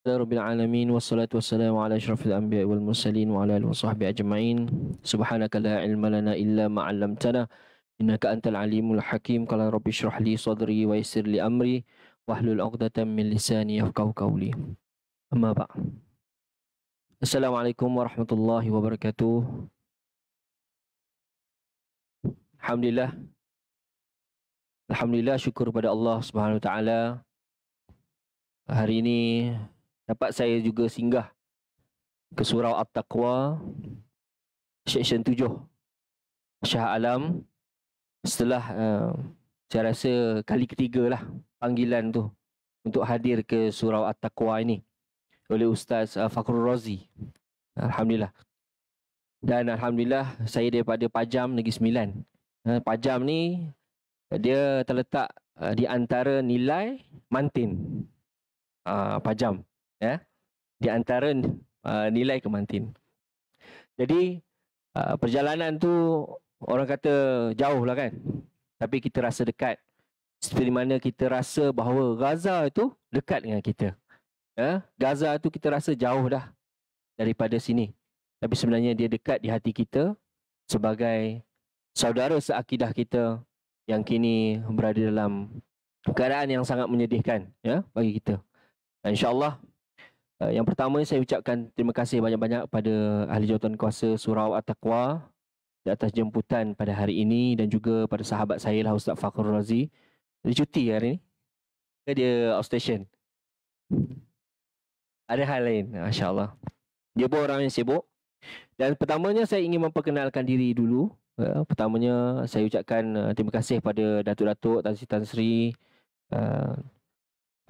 Rabbil alamin wassalatu wassalamu ala asyrafil anbiya'i wal mursalin wa ala alihi washabbihi ajma'in. Subhanaka la ilma lana illa ma 'allamtana innaka antal alimul hakim. Qala rabbi shrah li sadri wa yassir li amri wahlul 'uqdatam min lisani yafqahu qawli. Amma ba'd. Assalamualaikum warahmatullahi wabarakatuh. Alhamdulillah. Alhamdulillah, syukur pada Allah Subhanahu wa taala. Hari ini dapat saya juga singgah ke surau At-Taqwa section 7 Shah Alam setelah saya rasa kali ketiga lah panggilan tu untuk hadir ke surau At-Taqwa ini oleh Ustaz Fakhrul Razi. Alhamdulillah. Dan Alhamdulillah saya daripada Pajam Negeri Sembilan. Pajam ni dia terletak di antara Nilai Mantin. Pajam, ya, di antara Nilai ke Mantin. Jadi perjalanan tu orang kata jauh lah kan, tapi kita rasa dekat. Seperti mana kita rasa bahawa Gaza itu dekat dengan kita, ya? Gaza tu kita rasa jauh dah daripada sini, tapi sebenarnya dia dekat di hati kita sebagai saudara seakidah kita yang kini berada dalam keadaan yang sangat menyedihkan, ya, bagi kita. InsyaAllah, yang pertama saya ucapkan terima kasih banyak-banyak pada ahli jawatan kuasa Surau At-Taqwa di atas jemputan pada hari ini, dan juga pada sahabat saya lah Ustaz Fakhrul Razi. Dia cuti hari ni ke dia outstation? Ada hal lain, masya-Allah. Dia pun orang yang sibuk. Dan pertamanya saya ingin memperkenalkan diri dulu. Pertamanya saya ucapkan terima kasih pada datuk-datuk, Tan Sri,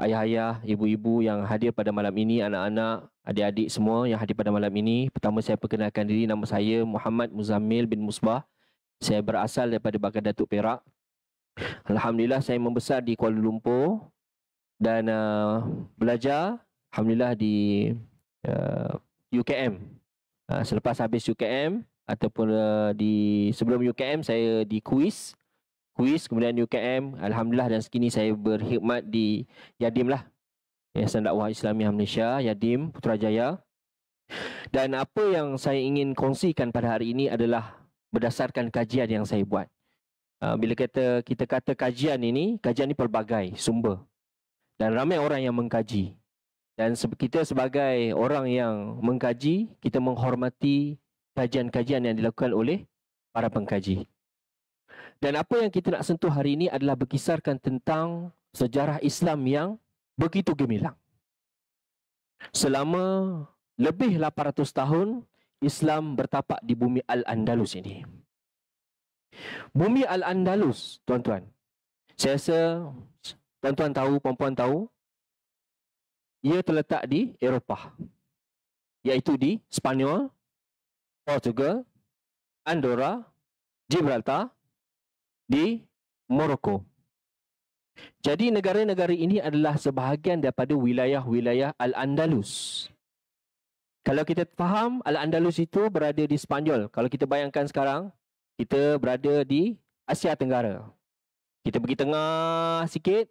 ayah-ayah, ibu-ibu yang hadir pada malam ini, anak-anak, adik-adik semua yang hadir pada malam ini. Pertama saya perkenalkan diri, nama saya Muhammad Muzammil bin Musbah. Saya berasal daripada Bakar Datuk Perak. Alhamdulillah saya membesar di Kuala Lumpur dan belajar Alhamdulillah di UKM. Selepas habis UKM ataupun di sebelum UKM saya di kuis, kemudian UKM, Alhamdulillah, dan sekini saya berkhidmat di Yadim lah, Yayasan Dakwah Islamiah Malaysia, Yadim Putrajaya. Dan apa yang saya ingin kongsikan pada hari ini adalah berdasarkan kajian yang saya buat. Bila kita kata kajian ini pelbagai sumber dan ramai orang yang mengkaji. Dan kita sebagai orang yang mengkaji, kita menghormati kajian-kajian yang dilakukan oleh para pengkaji. Dan apa yang kita nak sentuh hari ini adalah berkisarkan tentang sejarah Islam yang begitu gemilang. Selama lebih 800 tahun, Islam bertapak di bumi Al-Andalus ini. Bumi Al-Andalus, tuan-tuan, saya rasa tuan-tuan tahu, puan-puan tahu, ia terletak di Eropah, iaitu di Spanyol, Portugal, Andorra, Gibraltar, di Morocco. Jadi negara-negara ini adalah sebahagian daripada wilayah-wilayah Al-Andalus. Kalau kita faham, Al-Andalus itu berada di Spanyol. Kalau kita bayangkan sekarang, kita berada di Asia Tenggara. Kita pergi tengah sikit,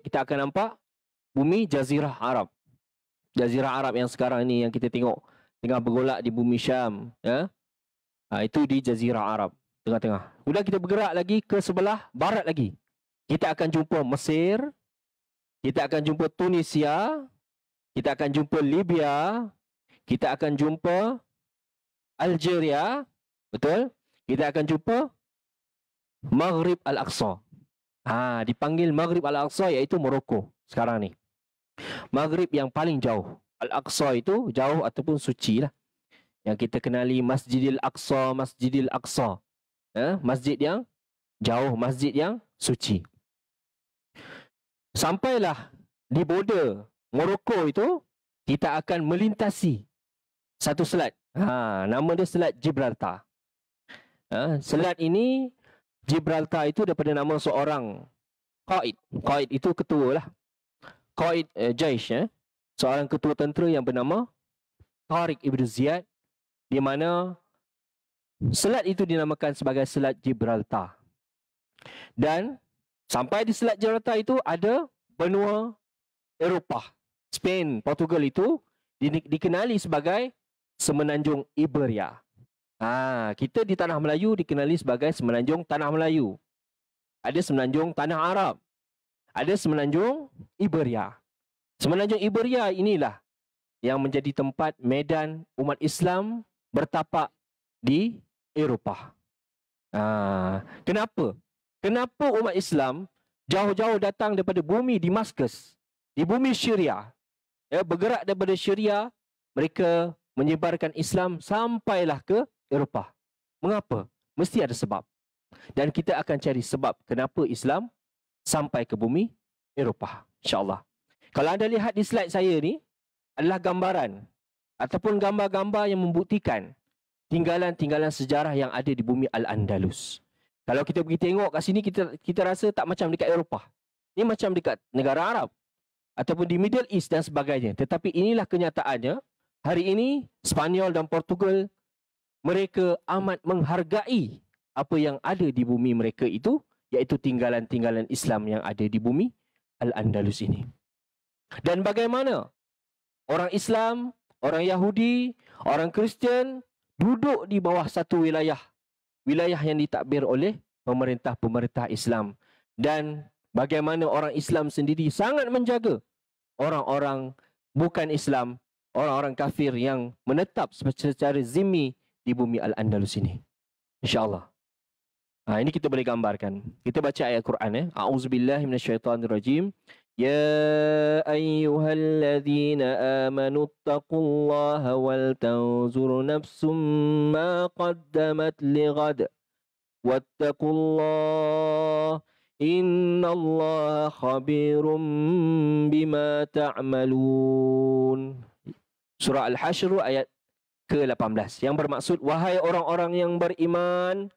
kita akan nampak bumi Jazirah Arab. Jazirah Arab yang sekarang ni yang kita tengok tengah bergolak di bumi Syam, ya? Itu di Jazirah Arab, tengah-tengah. Kemudian kita bergerak lagi ke sebelah barat lagi. Kita akan jumpa Mesir, kita akan jumpa Tunisia, kita akan jumpa Libya, kita akan jumpa Algeria, betul? Kita akan jumpa Maghrib Al-Aqsa. Dipanggil Maghrib Al-Aqsa iaitu Morocco sekarang ni. Maghrib yang paling jauh. Al-Aqsa itu jauh ataupun suci lah. Yang kita kenali Masjidil Aqsa, Masjidil Aqsa. Masjid yang jauh, masjid yang suci. Sampailah di border Morocco itu, kita akan melintasi satu selat. Nama dia Selat Gibraltar. Selat ini, Gibraltar itu daripada nama seorang Qaid. Qaid itu ketua lah. Qaid Jaish, seorang ketua tentera yang bernama Tariq Ibn Ziyad, di mana selat itu dinamakan sebagai Selat Gibraltar. Dan sampai di Selat Gibraltar itu ada benua Eropah. Spain, Portugal itu dikenali sebagai Semenanjung Iberia. Kita di Tanah Melayu dikenali sebagai Semenanjung Tanah Melayu. Ada Semenanjung Tanah Arab. Ada Semenanjung Iberia. Semenanjung Iberia inilah yang menjadi tempat medan umat Islam bertapak di Eropah. Kenapa? Kenapa umat Islam jauh-jauh datang daripada bumi Damaskus, di bumi Syria, bergerak daripada Syria, mereka menyebarkan Islam sampailah ke Eropah. Mengapa? Mesti ada sebab. Dan kita akan cari sebab kenapa Islam sampai ke bumi Eropah, insya-Allah. Kalau anda lihat di slide saya ni adalah gambaran ataupun gambar-gambar yang membuktikan tinggalan-tinggalan sejarah yang ada di bumi Al-Andalus. Kalau kita pergi tengok kat sini, kita rasa tak macam dekat Eropah. Ini macam dekat negara Arab ataupun di Middle East dan sebagainya. Tetapi inilah kenyataannya. Hari ini Spanyol dan Portugal, mereka amat menghargai apa yang ada di bumi mereka itu, iaitu tinggalan-tinggalan Islam yang ada di bumi Al-Andalus ini. Dan bagaimana orang Islam, orang Yahudi, orang Kristian duduk di bawah satu wilayah yang ditakbir oleh pemerintah-pemerintah Islam. Dan bagaimana orang Islam sendiri sangat menjaga orang-orang bukan Islam, orang-orang kafir yang menetap secara zimmi di bumi Al-Andalus ini. InsyaAllah. Ini kita boleh gambarkan. Kita baca ayat Quran. A'udzubillahi minasyaitanirrajim. Ya ayyuhalladzina amanu taqullaha wal tanzur nafsum ma qaddamat lighad wattaqullaha innallaha khabirum bima ta'malun. Surah Al-Hashr ayat ke-18 yang bermaksud, wahai orang-orang yang beriman,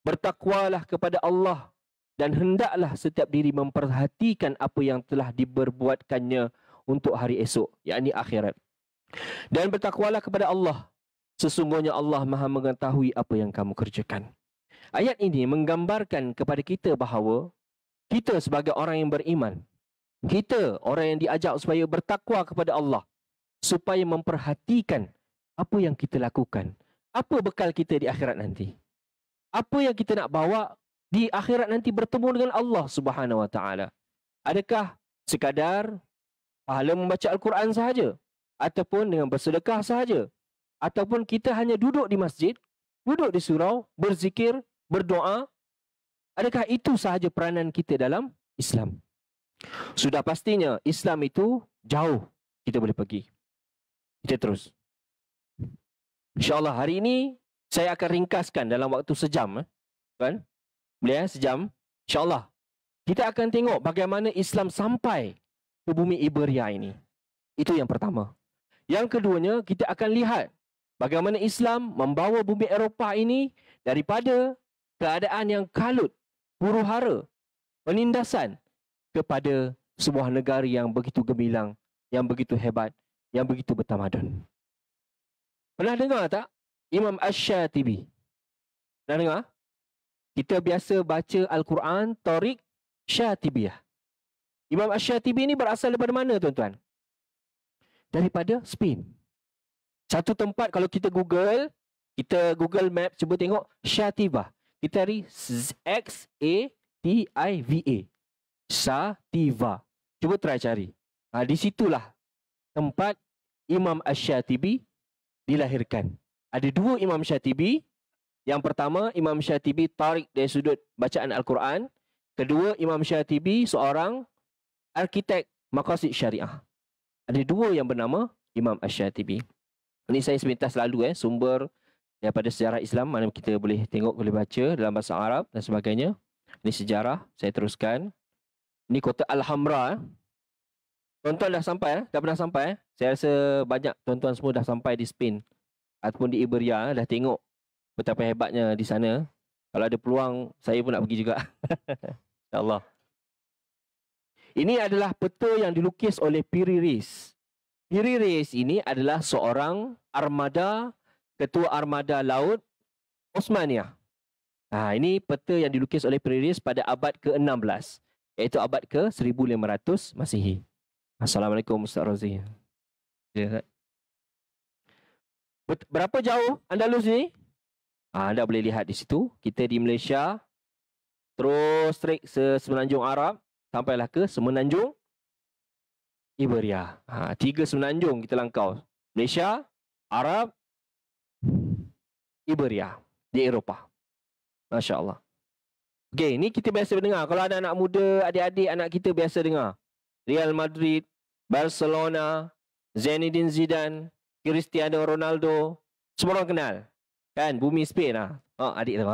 bertakwalah kepada Allah dan hendaklah setiap diri memperhatikan apa yang telah diperbuatkannya untuk hari esok, yakni akhirat. Dan bertakwalah kepada Allah. Sesungguhnya Allah Maha mengetahui apa yang kamu kerjakan. Ayat ini menggambarkan kepada kita bahawa kita sebagai orang yang beriman, kita orang yang diajak supaya bertakwa kepada Allah, supaya memperhatikan apa yang kita lakukan. Apa bekal kita di akhirat nanti? Apa yang kita nak bawa di akhirat nanti bertemu dengan Allah Subhanahu Wa Taala? Adakah sekadar pahala membaca Al-Quran sahaja? Ataupun dengan bersedekah sahaja? Ataupun kita hanya duduk di masjid, duduk di surau, berzikir, berdoa? Adakah itu sahaja peranan kita dalam Islam? Sudah pastinya Islam itu jauh kita boleh pergi. Kita terus. InsyaAllah hari ini saya akan ringkaskan dalam waktu sejam. Kan? Boleh sejam? InsyaAllah. Kita akan tengok bagaimana Islam sampai ke bumi Iberia ini. Itu yang pertama. Yang keduanya, kita akan lihat bagaimana Islam membawa bumi Eropah ini daripada keadaan yang kalut, huru-hara, penindasan, kepada sebuah negara yang begitu gemilang, yang begitu hebat, yang begitu bertamadun. Pernah dengar tak Imam Ash-Shatibi? Pernah dengar? Kita biasa baca Al-Quran, Tariq Syatibiyah. Imam Ash-Shatibi ini berasal daripada mana, tuan-tuan? Daripada Spain. Satu tempat kalau kita Google Map, cuba tengok Shativa. Kita cari X-A-T-I-V-A. Shativa. Cuba try cari. Di situlah tempat Imam Ash-Shatibi dilahirkan. Ada dua Imam Syatibi. Yang pertama, Imam Syatibi tarik dari sudut bacaan Al-Quran. Kedua, Imam Syatibi seorang arkitek maqasid syariah. Ada dua yang bernama Imam Ash-Shatibi. Ini saya sepintas selalu sumber daripada sejarah Islam, mana kita boleh tengok, boleh baca dalam bahasa Arab dan sebagainya. Ini sejarah, saya teruskan. Ini kota Al-Hamra. Tuan-tuan dah sampai, dah pernah sampai. Saya rasa banyak tuan-tuan semua dah sampai di Spain ataupun di Iberia, dah tengok betapa hebatnya di sana. Kalau ada peluang, saya pun nak pergi juga. InsyaAllah. Ini adalah peta yang dilukis oleh Piri Reis. Piri Reis ini adalah seorang armada, ketua armada laut Osmaniyah. Ini peta yang dilukis oleh Piri Reis pada abad ke-16, iaitu abad ke-1500 Masihi. Assalamualaikum Ustaz Razi. Ya. Berapa jauh Andalus ni? Anda boleh lihat di situ. Kita di Malaysia terus straight semenanjung Arab sampailah ke semenanjung Iberia. 3 semenanjung kita langkau. Malaysia, Arab, Iberia di Eropah. Masya Allah. Okey, ni kita biasa dengar. Kalau ada anak muda, adik-adik anak kita biasa dengar. Real Madrid, Barcelona, Zinedine Zidane, Cristiano Ronaldo, semua orang kenal. Kan, bumi Spain lah. Adik tu.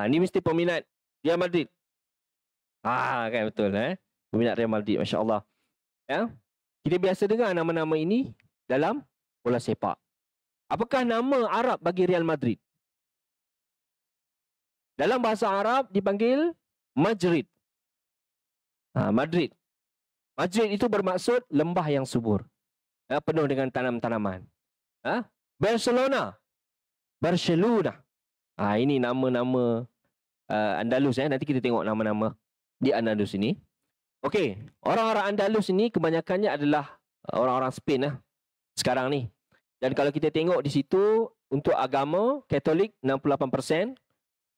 Ni mesti peminat Real Madrid. Kan betul peminat Real Madrid, Masya Allah. Ya. Kita biasa dengar nama-nama ini dalam bola sepak. Apakah nama Arab bagi Real Madrid? Dalam bahasa Arab dipanggil Madrid. Madrid. Madrid itu bermaksud lembah yang subur. Penuh dengan tanam-tanaman. Barcelona. Barcelona. Ini nama-nama Andalus. Nanti kita tengok nama-nama di Andalus ini. Okey, orang-orang Andalus ini kebanyakannya adalah orang-orang Spain sekarang ni. Dan kalau kita tengok di situ untuk agama Katolik 68%,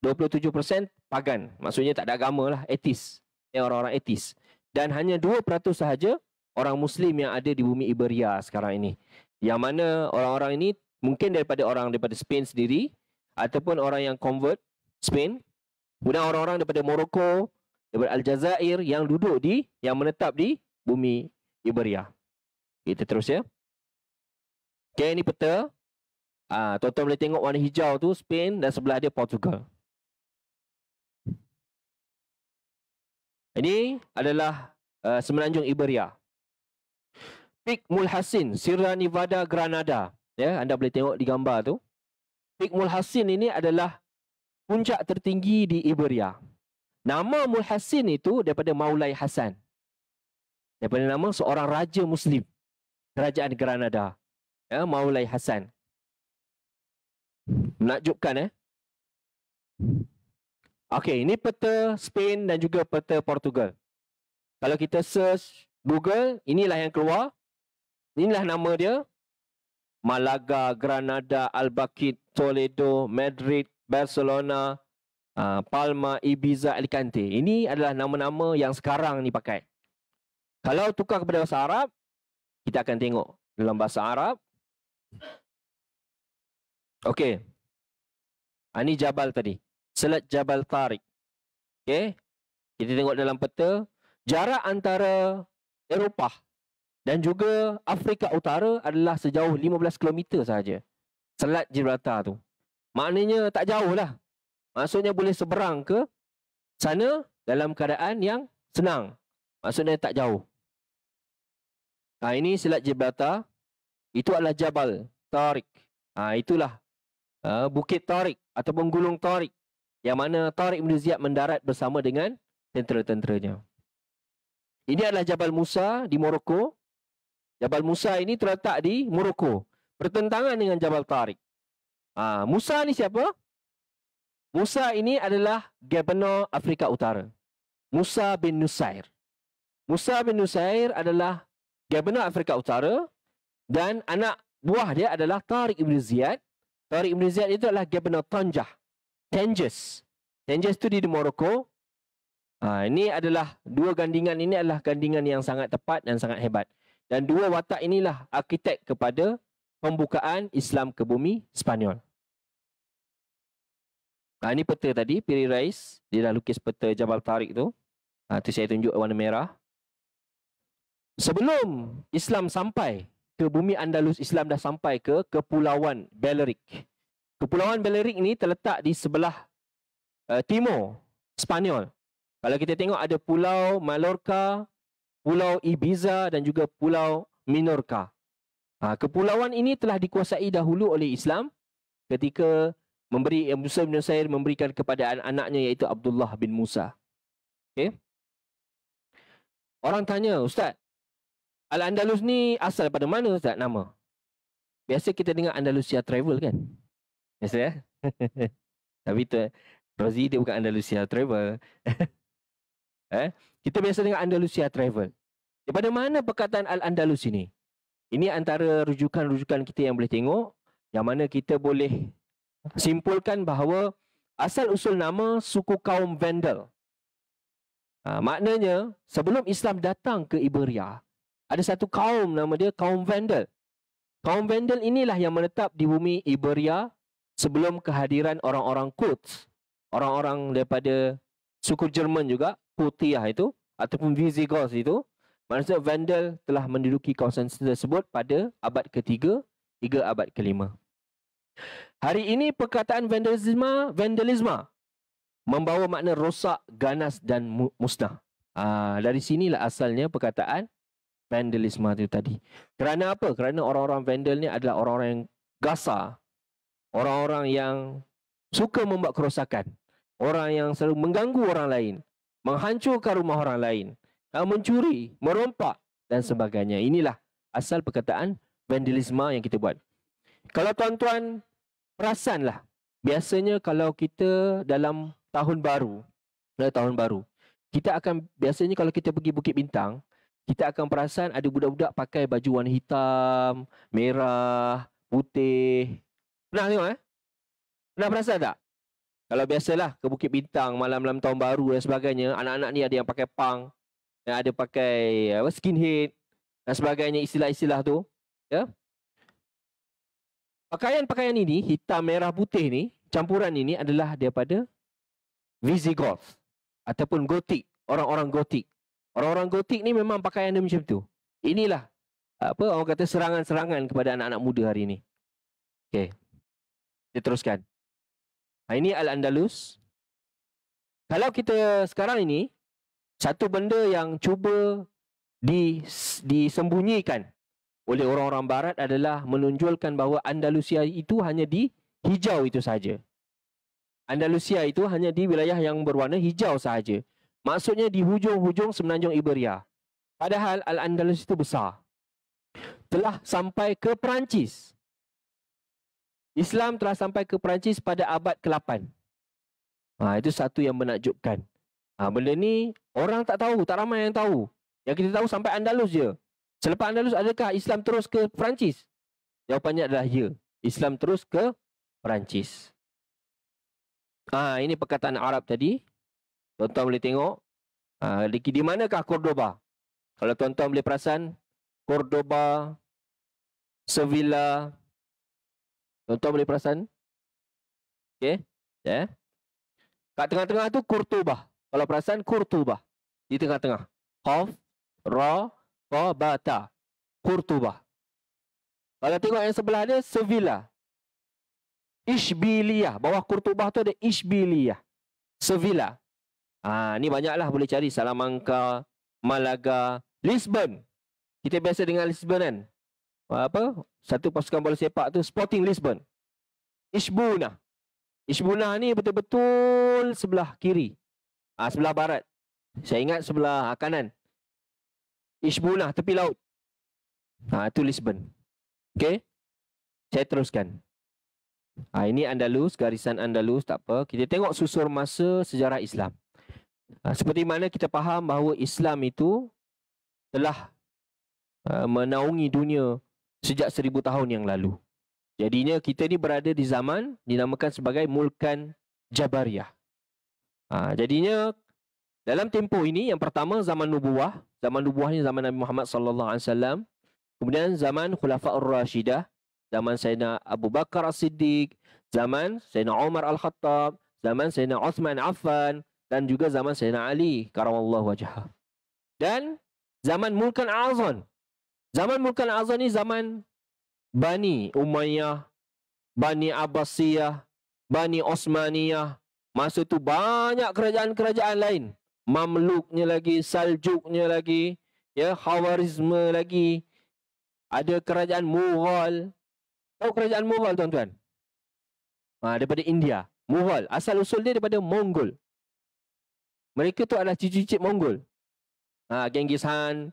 27% pagan. Maksudnya tak ada agama lah, ateis. Orang-orang ateis. Dan hanya 2% sahaja orang Muslim yang ada di bumi Iberia sekarang ini. Yang mana orang-orang ini mungkin daripada Spain sendiri ataupun orang yang convert Spain. Kemudian orang-orang daripada Morocco, daripada Aljazair yang duduk yang menetap di bumi Iberia. Kita terus ya. Okey, ini peta. Tuan-tuan boleh tengok warna hijau tu Spain dan sebelah dia Portugal. Ini adalah semenanjung Iberia. Peak Mulhacin, Sierra Nevada, Granada. Ya, anda boleh tengok di gambar tu. Peak Mulhacin ini adalah puncak tertinggi di Iberia. Nama Mulhacin itu daripada Maulai Hasan. Daripada nama seorang raja Muslim. Kerajaan Granada. Ya, Maulai Hasan. Menakjubkan Okey, ini peta Spain dan juga peta Portugal. Kalau kita search Google, inilah yang keluar. Inilah nama dia. Malaga, Granada, Albacete, Toledo, Madrid, Barcelona, Palma, Ibiza, Alicante. Ini adalah nama-nama yang sekarang ni pakai. Kalau tukar kepada bahasa Arab, kita akan tengok dalam bahasa Arab. Okey. Ini Jabal tadi. Selat Jabal Tariq. Okey. Kita tengok dalam peta. Jarak antara Eropah dan juga Afrika Utara adalah sejauh 15 km sahaja. Selat Gibraltar tu. Maknanya tak jauh lah. Maksudnya boleh seberang ke sana dalam keadaan yang senang. Maksudnya tak jauh. Ini Selat Gibraltar. Itu adalah Jabal Tariq. Itulah Bukit Tariq ataupun Gulung Tariq. Yang mana Tariq bin Ziyad mendarat bersama dengan tentera-tenteranya. Ini adalah Jabal Musa di Morocco. Jabal Musa ini terletak di Morocco. Bertentangan dengan Jabal Tariq. Musa ni siapa? Musa ini adalah Gubernur Afrika Utara. Musa bin Nusair. Musa bin Nusair adalah Gubernur Afrika Utara. Dan anak buah dia adalah Tariq bin Ziyad. Tariq bin Ziyad itu adalah Gubernur Tanjah. Tangiers. Tangiers itu di Morocco. Ini adalah dua gandingan ini adalah gandingan yang sangat tepat dan sangat hebat. Dan dua watak inilah arkitek kepada pembukaan Islam ke bumi Spanyol. Ini peta tadi, Piri Rais. Dia dah lukis peta Jabal Tariq tu. Tu saya tunjuk warna merah. Sebelum Islam sampai ke bumi Andalus, Islam dah sampai ke Kepulauan Balearic. Kepulauan Balearic ini terletak di sebelah timur Spanyol. Kalau kita tengok ada Pulau Mallorca, Pulau Ibiza dan juga Pulau Minorca. Kepulauan ini telah dikuasai dahulu oleh Islam ketika Musa bin Nusair memberikan kepada anak-anaknya iaitu Abdullah bin Musa. Okay? Orang tanya, Ustaz, Al-Andalus ni asal pada mana Ustaz nama? Biasa kita dengar Andalusia Travel kan? Biasa Tapi tu Rozi dia bukan Andalusia Travel. Kita biasa dengar Andalusia Travel. Daripada mana perkataan Al-Andalus ini? Ini antara rujukan-rujukan kita yang boleh tengok, yang mana kita boleh simpulkan bahawa asal-usul nama suku kaum Vandal. Maknanya, sebelum Islam datang ke Iberia, ada satu kaum nama dia kaum Vandal. Kaum Vandal inilah yang menetap di bumi Iberia sebelum kehadiran orang-orang Kuts. Orang-orang daripada suku Jerman juga, Putiah itu, ataupun Visigoths itu. Maksudnya Vandal telah menduduki kawasan tersebut pada abad ke-3 hingga abad ke-5. Hari ini perkataan vandalisme membawa makna rosak, ganas dan musnah. Dari sinilah asalnya perkataan vandalisme itu tadi. Kerana apa? Kerana orang-orang Vandal ni adalah orang-orang yang gasar. Orang-orang yang suka membuat kerosakan. Orang yang selalu mengganggu orang lain. Menghancurkan rumah orang lain. Mencuri, merompak dan sebagainya. Inilah asal perkataan vandalisme yang kita buat. Kalau tuan-tuan perasanlah, biasanya kalau kita dalam tahun baru, kita akan biasanya kalau kita pergi Bukit Bintang, kita akan perasan ada budak-budak pakai baju warna hitam, merah, putih. Pernah tengok Pernah perasan tak? Kalau biasalah ke Bukit Bintang malam-malam tahun baru dan sebagainya, anak-anak ni ada yang pakai punk, yang ada pakai skinhead dan sebagainya, istilah-istilah tu, ya. Pakaian-pakaian ini, hitam, merah, putih ni, campuran ini adalah daripada Visigoths ataupun Gotik, orang-orang Gotik. Orang-orang Gotik ni memang pakaian dia macam tu. Inilah apa orang kata serangan-serangan kepada anak-anak muda hari ini. Okey. Kita teruskan. Ini Al-Andalus. Kalau kita sekarang ini, satu benda yang cuba disembunyikan oleh orang-orang barat adalah menunjukkan bahawa Andalusia itu hanya di hijau itu saja. Andalusia itu hanya di wilayah yang berwarna hijau sahaja. Maksudnya di hujung-hujung semenanjung Iberia. Padahal Al-Andalus itu besar. Telah sampai ke Perancis. Islam telah sampai ke Perancis pada abad ke-8. Itu satu yang menakjubkan. Benda ni orang tak tahu, tak ramai yang tahu. Yang kita tahu sampai Andalus je. Selepas Andalus, adakah Islam terus ke Perancis? Jawapannya adalah ya. Islam terus ke Perancis. Ini perkataan Arab tadi. Tuan-tuan boleh tengok. Di manakah Cordoba? Kalau tuan-tuan boleh perasan, Cordoba, Sevilla. Tuan-tuan boleh perasan? Okey. Ya. Kat tengah-tengah tu Cordoba. Kalau perasan Cordoba. Di tengah-tengah. Qaf, Ra, Qa, Ba, Ta. Cordoba. Kalau tengok yang sebelah dia Sevilla. Ishbiliyah. Bawah Cordoba tu ada Ishbiliyah. Sevilla. Ni banyaklah boleh cari. Salamanca, Malaga, Lisbon. Kita biasa dengan Lisbon kan? Satu pasukan bola sepak tu Sporting Lisbon. Ishbuna. Ishbuna ni betul-betul sebelah kiri. Sebelah barat. Saya ingat sebelah kanan. Ishbuna, tepi laut. Itu Lisbon. Okey. Saya teruskan. Ini Andalus, garisan Andalus, tak apa. Kita tengok susur masa sejarah Islam. Seperti mana kita faham bahawa Islam itu telah menaungi dunia sejak 1000 tahun yang lalu. Jadinya kita ni berada di zaman dinamakan sebagai Mulkan Jabariyah. Jadinya dalam tempoh ini, yang pertama zaman nubuwah. Zaman nubuwah ni zaman Nabi Muhammad sallallahu alaihi wasallam. Kemudian zaman Khulafaur Rashidah, zaman Sayyidina Abu Bakar As-Siddiq, zaman Sayyidina Umar Al-Khattab, zaman Sayyidina Uthman Affan, dan juga zaman Sayyidina Ali karamallahu wajhah. Dan zaman Mulkan Azam. Zaman Mulkan Azam ni zaman Bani Umayyah, Bani Abbasiyah, Bani Osmaniyah. Masa tu banyak kerajaan-kerajaan lain. Mamluknya lagi, Saljuknya lagi, Khawarizme lagi. Ada kerajaan Mughal. Tahu kerajaan Mughal, tuan-tuan? Daripada India. Mughal. Asal-usul dia daripada Mongol. Mereka tu adalah cicit-cicit Mongol. Genghis Khan,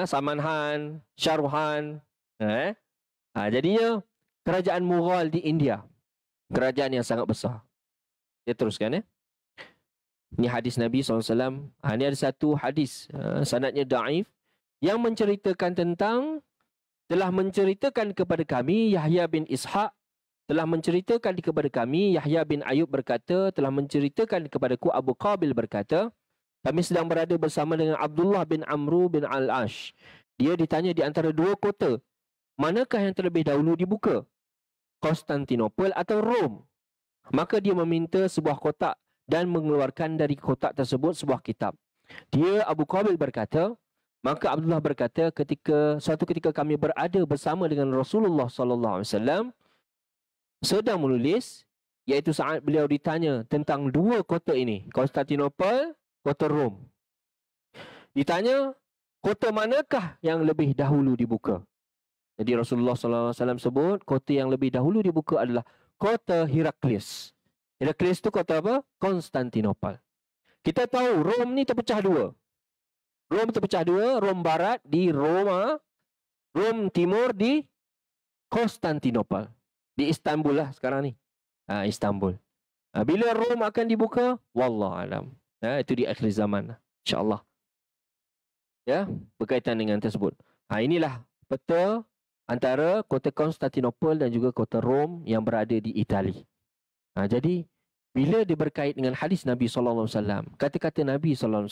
Saman Khan, Shah Rukh Khan. Jadinya kerajaan Mughal di India. Kerajaan yang sangat besar. Dia teruskan. Ini hadis Nabi SAW. Ini ada satu hadis. Sanadnya da'if. yang menceritakan tentang telah menceritakan kepada kami Yahya bin Ishaq telah menceritakan kepada kami Yahya bin Ayub berkata telah menceritakan kepadaku Abu Qabil berkata kami sedang berada bersama dengan Abdullah bin Amru bin Al-Ash. Dia ditanya di antara dua kota, manakah yang terlebih dahulu dibuka? Konstantinopel atau Rom? Maka dia meminta sebuah kotak dan mengeluarkan dari kotak tersebut sebuah kitab. Dia Abu Qabil berkata, maka Abdullah berkata suatu ketika kami berada bersama dengan Rasulullah sallallahu alaihi wasallam sedang menulis, iaitu saat beliau ditanya tentang dua kota ini, Konstantinopel, kota Rom. Ditanya, kota manakah yang lebih dahulu dibuka? Jadi Rasulullah sallallahu alaihi wasallam sebut kota yang lebih dahulu dibuka adalah kota Heraklius. Heraklius itu kota apa? Konstantinopel. Kita tahu Rom ni terpecah dua. Rom terpecah dua, Rom barat di Roma, Rom timur di Konstantinopel. Di Istanbul lah sekarang ni. Istanbul. Bila Rom akan dibuka? Wallahu alam. Itu di akhir zaman. InsyaAllah. Ya, berkaitan dengan tersebut. Inilah peta antara kota Konstantinopel dan juga kota Rom yang berada di Itali. Jadi, bila dia berkait dengan hadis Nabi SAW, kata-kata Nabi SAW,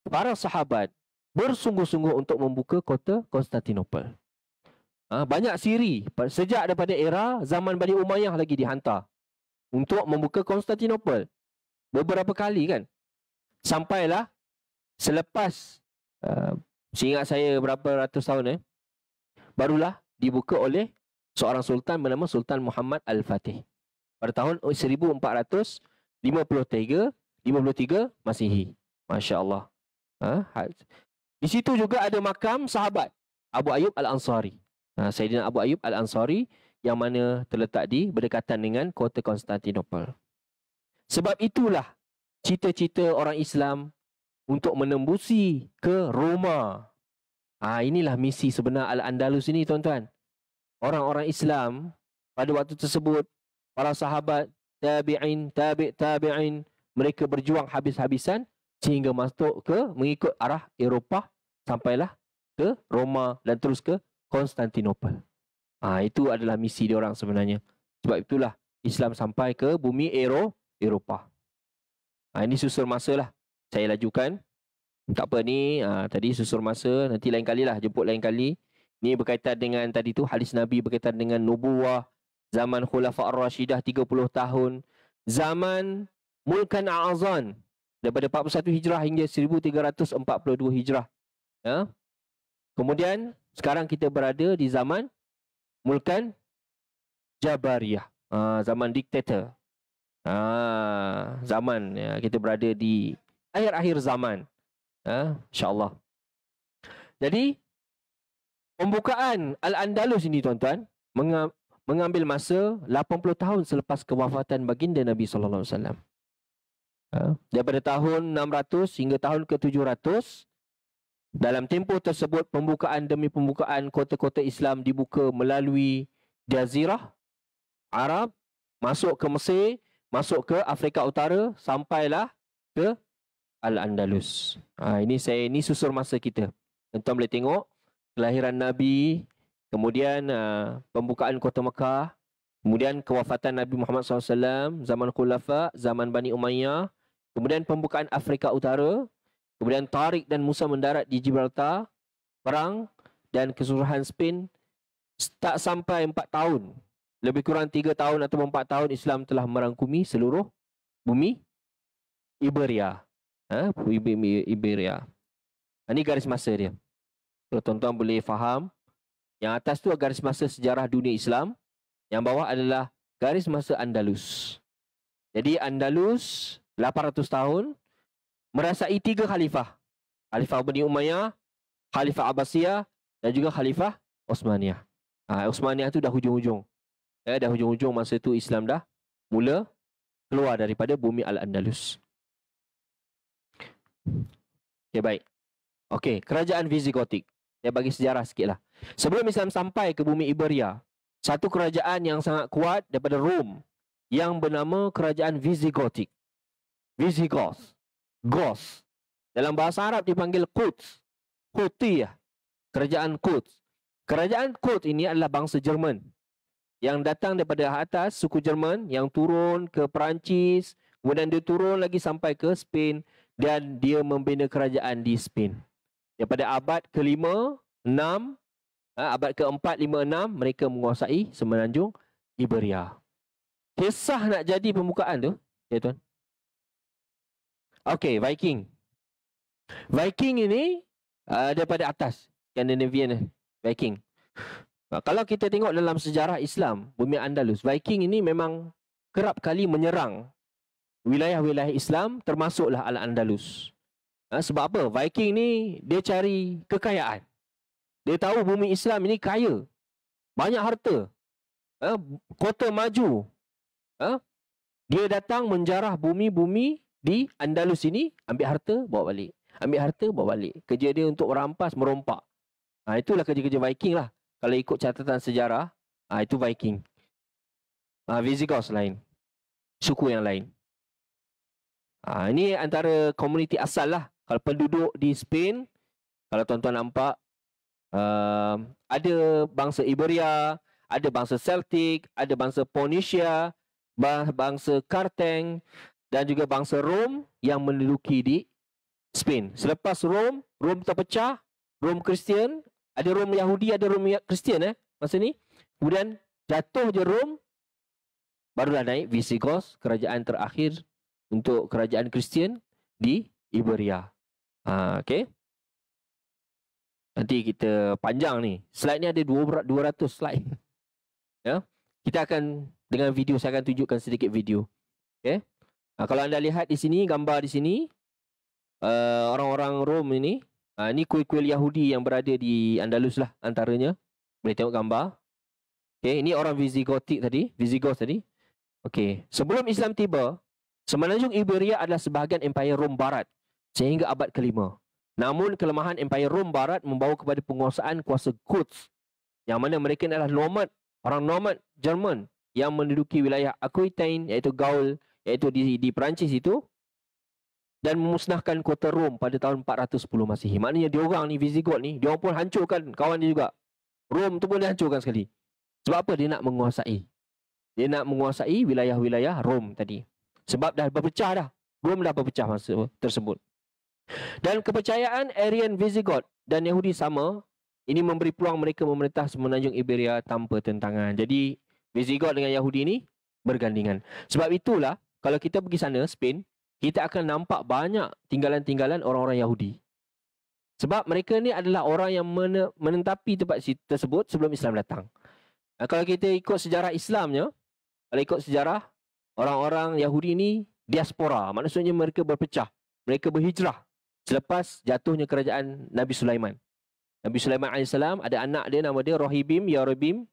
para sahabat bersungguh-sungguh untuk membuka kota Konstantinopel. Banyak siri sejak daripada era zaman Bani Umayyah lagi dihantar untuk membuka Konstantinopel. Beberapa kali kan. Sampailah selepas seingat saya berapa ratus tahun barulah dibuka oleh seorang sultan bernama Sultan Muhammad Al-Fatih pada tahun 1453 Masihi. Masya-Allah. Di situ juga ada makam sahabat Abu Ayyub Al-Ansari. Sayyidina Abu Ayyub Al-Ansari yang mana terletak di berdekatan dengan kota Konstantinopel. Sebab itulah cita-cita orang Islam untuk menembusi ke Roma. Inilah misi sebenar Al-Andalus ini, tuan-tuan. Orang-orang Islam pada waktu tersebut, para sahabat, tabi'in, tabi'in, mereka berjuang habis-habisan sehingga masuk ke mengikut arah Eropah sampailah ke Roma dan terus ke Konstantinopel. Itu adalah misi dia orang sebenarnya. Sebab itulah Islam sampai ke bumi Eropah. Ini susur masa lah. Saya lajukan. Tak apa ni, tadi susur masa. Nanti lain kali lah, jemput lain kali. Ni berkaitan dengan tadi tu hadis Nabi berkaitan dengan nubuwah. Zaman Khulafa Ar-Rashidah 30 tahun. Zaman Mulkan A'azan. Daripada 41 Hijrah hingga 1342 Hijrah. Kemudian, sekarang kita berada di zaman Mulkan Jabariyah. Zaman diktator. Zaman kita berada di akhir-akhir zaman. InsyaAllah. Jadi, pembukaan Al-Andalus ini, tuan-tuan, mengambil masa 80 tahun selepas kewafatan baginda Nabi SAW. Daripada tahun 600 hingga tahun ke-700, dalam tempoh tersebut, pembukaan demi pembukaan kota-kota Islam dibuka melalui Jazirah Arab, masuk ke Mesir, masuk ke Afrika Utara, sampailah ke Al-Andalus. Ini susur masa kita. Tuan-tuan boleh tengok kelahiran Nabi, kemudian pembukaan kota Mekah, kemudian kewafatan Nabi Muhammad SAW, zaman Khulafa, zaman Bani Umayyah, kemudian pembukaan Afrika Utara, kemudian Tariq dan Musa mendarat di Gibraltar, perang dan keseluruhan Spain. Tak sampai 4 tahun, lebih kurang 3 tahun atau 4 tahun, Islam telah merangkumi seluruh bumi Iberia. Iberia. Ini garis masa dia. Kalau tuan-tuan boleh faham, yang atas tu garis masa sejarah dunia Islam, yang bawah adalah garis masa Andalus. Jadi Andalus 800 tahun merasai 3 khalifah. Khalifah Bani Umayyah, Khalifah Abbasiyah dan juga Khalifah Osmaniyah. Osmaniyah tu dah hujung-hujung. Dah hujung-hujung masa tu Islam dah mula keluar daripada bumi Al-Andalus. Okey, baik. Okey, kerajaan Visigotik. Saya bagi sejarah sikitlah. Sebelum Islam sampai ke bumi Iberia, satu kerajaan yang sangat kuat daripada Rom yang bernama kerajaan Visigotik. Visigoth. Goth. Dalam bahasa Arab dipanggil Quds. Qutiyah. Kerajaan Quds. Kerajaan Quds ini adalah bangsa Jerman yang datang daripada atas, suku Jerman yang turun ke Perancis, kemudian dia turun lagi sampai ke Spain dan dia membina kerajaan di Spain. Daripada abad ke-5, 6, abad ke-4, 5, 6 mereka menguasai semenanjung Iberia. Kisah nak jadi pembukaan tu, ya tuan. Okey, Viking. Viking ini daripada atas, Scandinavian Viking. Kalau kita tengok dalam sejarah Islam, bumi Andalus, Viking ini memang kerap kali menyerang wilayah-wilayah Islam, termasuklah Al-Andalus. Sebab apa? Viking ni dia cari kekayaan. Dia tahu bumi Islam ini kaya, banyak harta, kota maju. Dia datang menjarah bumi-bumi di Andalus ini, ambil harta, bawa balik. Ambil harta, bawa balik. Kerja dia untuk merampas, merompak. Itulah kerja-kerja Viking lah. Kalau ikut catatan sejarah, itu Viking. Visigoths lain. Suku yang lain. Ini antara komuniti asal lah. Kalau penduduk di Spain, kalau tuan-tuan nampak, ada bangsa Iberia, ada bangsa Celtic, ada bangsa Phoenicia, bangsa Karteng, dan juga bangsa Rom yang menduduki di Spain. Selepas Rom terpecah, Rom Kristian, ada Rom Yahudi, ada Rom Kristian masa ni. Kemudian jatuh je Rom, barulah naik Visigoths, kerajaan terakhir untuk kerajaan Kristian di Iberia. Okey. Nanti kita panjang ni. Slide ni ada 200 slide. Ya. Kita akan dengan video, saya akan tunjukkan sedikit video. Okey. Kalau anda lihat di sini, gambar di sini, orang-orang Rom ini, ini kuil-kuil Yahudi yang berada di Andalus lah antaranya. Boleh tengok gambar. Okey, ini orang Visigoths tadi. Okey, sebelum Islam tiba, semenanjung Iberia adalah sebahagian Empire Rom Barat sehingga abad ke-5. Namun kelemahan Empire Rom Barat membawa kepada penguasaan kuasa Quds, yang mana mereka adalah orang nomad Jerman yang menduduki wilayah Aquitaine, iaitu Gaul, iaitu di Perancis itu, dan memusnahkan kota Rom pada tahun 410 Masihi. Maknanya diorang ni, Visigoth ni, diorang pun hancurkan kawan dia juga. Rom tu pun dia hancurkan sekali. Sebab apa? Dia nak menguasai. Dia nak menguasai wilayah-wilayah Rom tadi. Sebab dah berpecah dah. Rom dah berpecah masa tersebut. Dan kepercayaan Arian Visigoth dan Yahudi sama. Ini memberi peluang mereka memerintah semenanjung Iberia tanpa tentangan. Jadi Visigoth dengan Yahudi ni bergandingan. Sebab itulah kalau kita pergi sana, Spain, kita akan nampak banyak tinggalan-tinggalan orang-orang Yahudi. Sebab mereka ni adalah orang yang menentapi tempat tersebut sebelum Islam datang. Kalau kita ikut sejarah Islamnya, kalau ikut sejarah, orang-orang Yahudi ni diaspora. Maksudnya mereka berpecah. Mereka berhijrah selepas jatuhnya kerajaan Nabi Sulaiman. Nabi Sulaiman AS ada anak dia, nama dia Rohibim, Yarobim.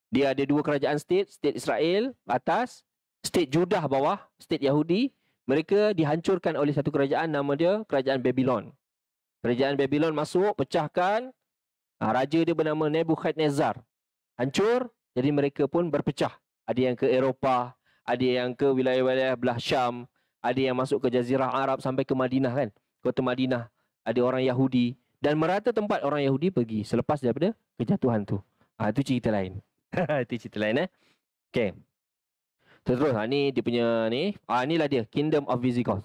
Dia ada dua kerajaan state Israel atas, state Judah bawah, state Yahudi. Mereka dihancurkan oleh satu kerajaan, nama dia Kerajaan Babylon. Kerajaan Babylon masuk, pecahkan. Raja dia bernama Nebuchadnezzar. Hancur, jadi mereka pun berpecah. Ada yang ke Eropah, ada yang ke wilayah-wilayah belah Syam, ada yang masuk ke Jazirah Arab sampai ke Madinah kan. Kota Madinah, ada orang Yahudi. Dan merata tempat orang Yahudi pergi selepas daripada kejatuhan tu. Itu cerita lain. Itu cerita lain Okay. Terus ni dia punya ni. Inilah dia, Kingdom of Visigoths.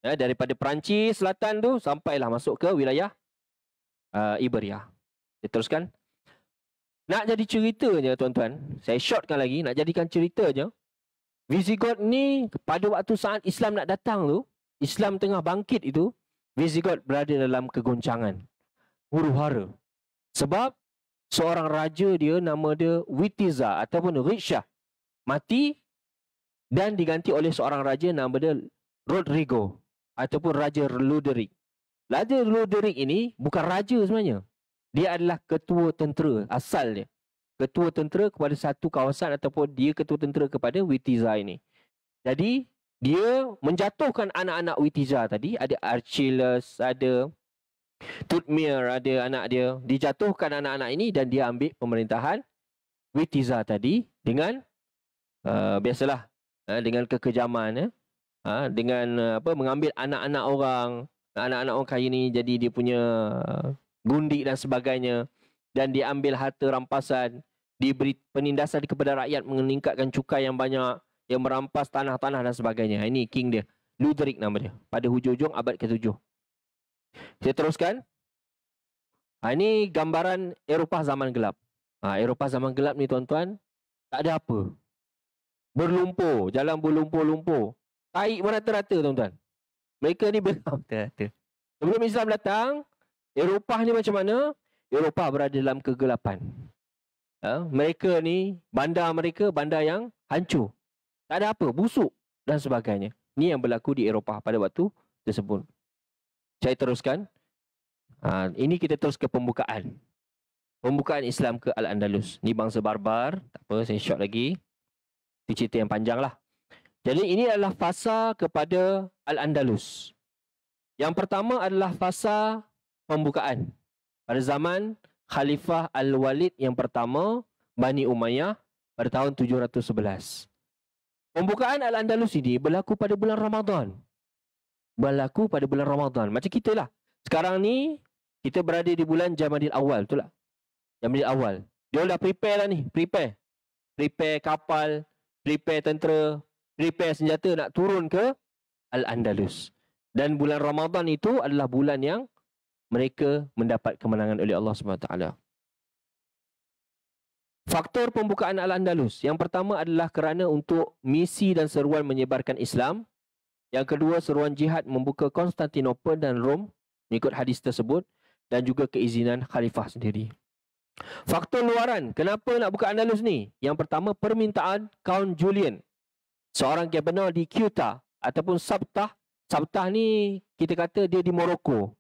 Daripada Perancis selatan tu sampailah masuk ke wilayah Iberia. Kita teruskan. Nak jadi ceritanya tuan-tuan, saya shortkan lagi, nak jadikan ceritanya. Visigoth ni pada waktu saat Islam nak datang tu, Islam tengah bangkit itu, Visigoth berada dalam kegoncangan, huru-hara. Sebab seorang raja dia, nama dia Witiza ataupun Riksha, mati dan diganti oleh seorang raja nama dia Rodrigo ataupun Raja Luderic. Raja Luderic ini bukan raja sebenarnya. Dia adalah ketua tentera asal dia. Ketua tentera kepada satu kawasan ataupun dia ketua tentera kepada Witiza ini. Jadi dia menjatuhkan anak-anak Witiza tadi. Ada Archelaus, ada Thutmir, ada anak dia. Dijatuhkan anak-anak ini dan dia ambil pemerintahan Witiza tadi dengan biasalah dengan kekejaman, dengan mengambil anak-anak orang, anak-anak orang kaya ni jadi dia punya gundik dan sebagainya, dan diambil harta rampasan, diberi penindasan kepada rakyat, meningkatkan cukai yang banyak, yang merampas tanah-tanah dan sebagainya. Ini king dia, Lutherik nama dia, pada hujung-hujung abad ke-7. Saya teruskan. Ini gambaran Eropah zaman gelap. Eropah zaman gelap ni tuan-tuan, tak ada apa. Berlumpur, jalan berlumpur-lumpur. Taik merata-rata tuan-tuan. Mereka ni merata-rata. Sebelum Islam datang, Eropah ni macam mana? Eropah berada dalam kegelapan. Mereka ni, bandar mereka, bandar yang hancur. Tak ada apa, busuk dan sebagainya. Ini yang berlaku di Eropah pada waktu tersebut. Saya teruskan. Ini kita terus ke pembukaan. Pembukaan Islam ke Al-Andalus. Ni bangsa barbar. Tak apa, saya short lagi. Itu cerita yang panjang lah. Jadi ini adalah fasa kepada Al-Andalus. Yang pertama adalah fasa pembukaan. Pada zaman Khalifah Al-Walid yang pertama, Bani Umayyah, pada tahun 711. Pembukaan Al-Andalus ini berlaku pada bulan Ramadan. Berlaku pada bulan Ramadan. Macam kita lah. Sekarang ni, kita berada di bulan Jamadil Awal. Betul tak? Jamadil Awal. Dia dah prepare lah ni. Prepare. Prepare kapal. Prepare tentera. Prepare senjata nak turun ke Al-Andalus. Dan bulan Ramadan itu adalah bulan yang mereka mendapat kemenangan oleh Allah SWT. Faktor pembukaan Al-Andalus. Yang pertama adalah kerana untuk misi dan seruan menyebarkan Islam. Yang kedua, seruan jihad membuka Konstantinopel dan Rom mengikut hadis tersebut. Dan juga keizinan khalifah sendiri. Faktor luaran. Kenapa nak buka Andalus ni? Yang pertama, permintaan Count Julian, seorang gubernur di Ceuta ataupun Sabtah. Sabtah ni kita kata dia di Morocco.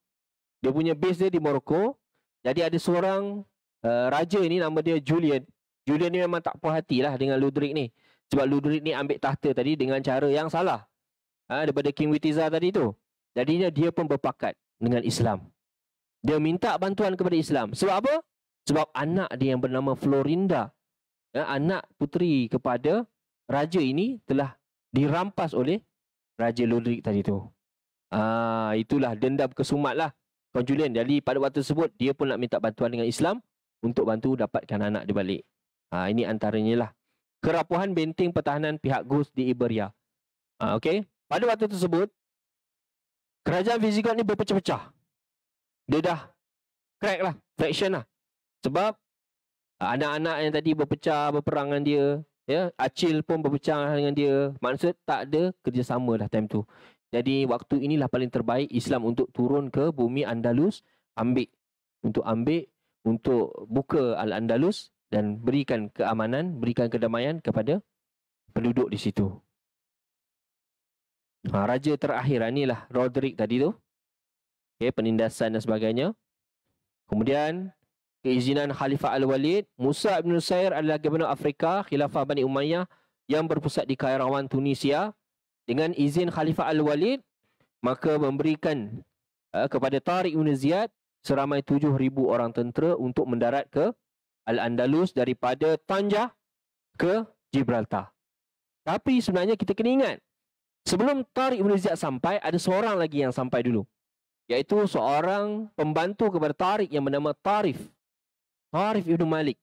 Dia punya base dia di Morocco. Jadi ada seorang raja ni nama dia Julian. Julian ni memang tak puas hati lah dengan Lutherik ni. Sebab Lutherik ni ambil tahta tadi dengan cara yang salah. Daripada King Witiza tadi tu. Jadinya dia pun berpakat dengan Islam. Dia minta bantuan kepada Islam. Sebab apa? Sebab anak dia yang bernama Florinda, anak puteri kepada raja ini, telah dirampas oleh Raja Lutherik tadi tu. Itulah dendam kesumat lah Count Julian. Jadi pada waktu tersebut dia pun nak minta bantuan dengan Islam untuk bantu dapatkan anak dia balik. Ini antaranya lah kerapuhan benteng pertahanan pihak Gus di Iberia. Okey. Pada waktu tersebut kerajaan Visigoth ni berpecah-pecah. Dia dah crack lah, fraction lah. Sebab anak-anak yang tadi berperang dengan dia, ya, Acil pun berpecah dengan dia. Maksud tak ada kerjasama dah time tu. Jadi waktu inilah paling terbaik Islam untuk turun ke bumi Andalus, untuk buka Al-Andalus dan berikan keamanan, berikan kedamaian kepada penduduk di situ. Raja terakhir inilah Roderick tadi tu. Okay, penindasan dan sebagainya. Kemudian keizinan Khalifah Al-Walid. Musa bin Nusair adalah gubernur Afrika Khilafah Bani Umayyah yang berpusat di Kairawan, Tunisia. Dengan izin Khalifah Al-Walid, maka memberikan kepada Tariq bin Ziyad seramai 7,000 orang tentera untuk mendarat ke Al-Andalus daripada Tanjah ke Gibraltar. Tapi sebenarnya kita kena ingat, sebelum Tariq bin Ziyad sampai, ada seorang lagi yang sampai dulu. Iaitu seorang pembantu kepada Tariq yang bernama Tarif Ibn Malik.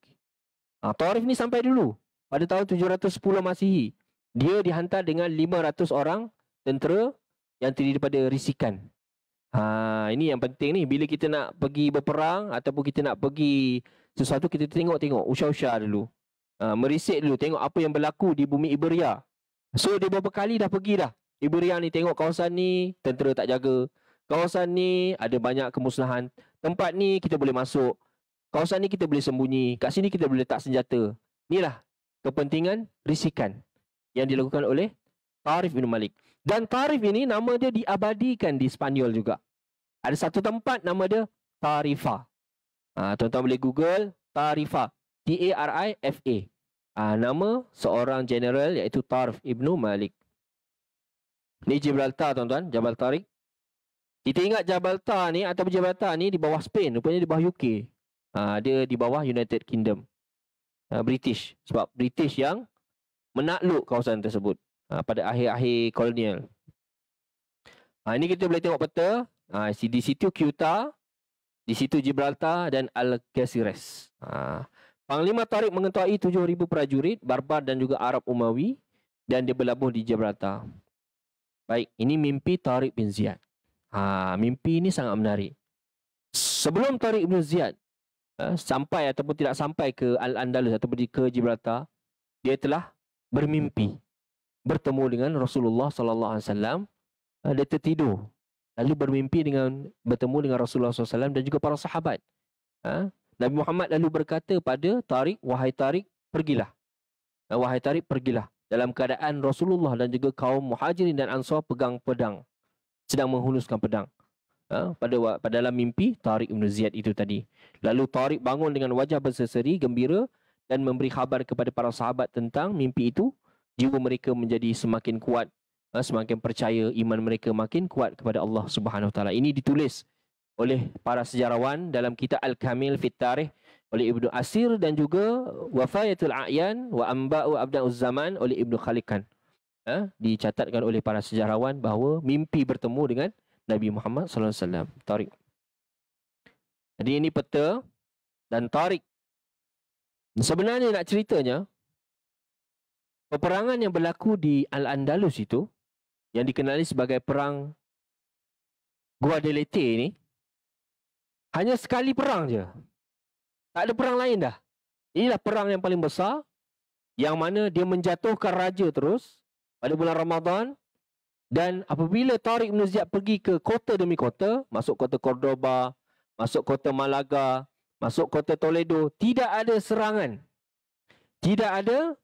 Tarif ni sampai dulu pada tahun 710 Masihi. Dia dihantar dengan 500 orang tentera yang terdiri daripada risikan. Ini yang penting ni. Bila kita nak pergi berperang ataupun kita nak pergi sesuatu, kita tengok usha-usha dulu. Merisik dulu, tengok apa yang berlaku di bumi Iberia. So dia beberapa kali dah pergi dah Iberia ni, tengok kawasan ni tentera tak jaga, kawasan ni ada banyak kemusnahan, tempat ni kita boleh masuk, kawasan ni kita boleh sembunyi, kat sini kita boleh letak senjata. Inilah kepentingan risikan yang dilakukan oleh Tarif bin Malik. Dan Tarif ini nama dia diabadikan di Spanyol juga. Ada satu tempat nama dia Tarifa. Tuan-tuan boleh Google Tarifa, T-A-R-I-F-A. Nama seorang general iaitu Tarif Ibn Malik. Ni Gibraltar tuan-tuan, Jabal Tariq. Kita ingat Gibraltar ni ataupun Gibraltar ni di bawah Spain, rupanya di bawah UK. Dia di bawah United Kingdom. British. Sebab British yang menakluk kawasan tersebut pada akhir-akhir kolonial. Ini kita boleh tengok peta. Di situ Ceuta, di situ Gibraltar dan Algeciras. Panglima Tariq mengetuai 7,000 prajurit Barbar dan juga Arab Umawi dan dia berlabuh di Gibraltar. Baik, ini mimpi Tariq bin Ziyad. Mimpi ini sangat menarik. Sebelum Tariq bin Ziyad sampai ataupun tidak sampai ke Al-Andalus ataupun ke Gibraltar, dia telah bermimpi bertemu dengan Rasulullah sallallahu alaihi wasallam. Dia tertidur lalu bermimpi bertemu dengan Rasulullah SAW dan juga para sahabat. Nabi Muhammad lalu berkata pada Tariq, wahai Tariq, pergilah. Wahai Tariq, pergilah. Dalam keadaan Rasulullah dan juga kaum Muhajirin dan Ansar pegang pedang, sedang menghunuskan pedang. Pada dalam mimpi Tariq bin Ziyad itu tadi. Lalu Tariq bangun dengan wajah berseri gembira dan memberi khabar kepada para sahabat tentang mimpi itu. Jiwa mereka menjadi semakin kuat, semakin percaya, iman mereka makin kuat kepada Allah Subhanahu Wa Taala. Ini ditulis oleh para sejarawan dalam kitab Al-Kamil Fit Tarikh oleh Ibnu Asir dan juga Wafayatul A'yan wa Amba'u Abda'uz Zaman oleh Ibnu Khalikan. Dicatatkan oleh para sejarawan bahawa mimpi bertemu dengan Nabi Muhammad sallallahu alaihi wasallam, Tariq. Jadi ini peta dan Tariq. Sebenarnya nak ceritanya, peperangan yang berlaku di Al-Andalus itu yang dikenali sebagai perang Guadalete ni hanya sekali perang je. Tak ada perang lain dah. Inilah perang yang paling besar yang mana dia menjatuhkan raja terus pada bulan Ramadan. Dan apabila Tariq bin Ziyad pergi ke kota demi kota, masuk kota Cordoba, masuk kota Malaga, masuk kota Toledo, tidak ada serangan. Tidak ada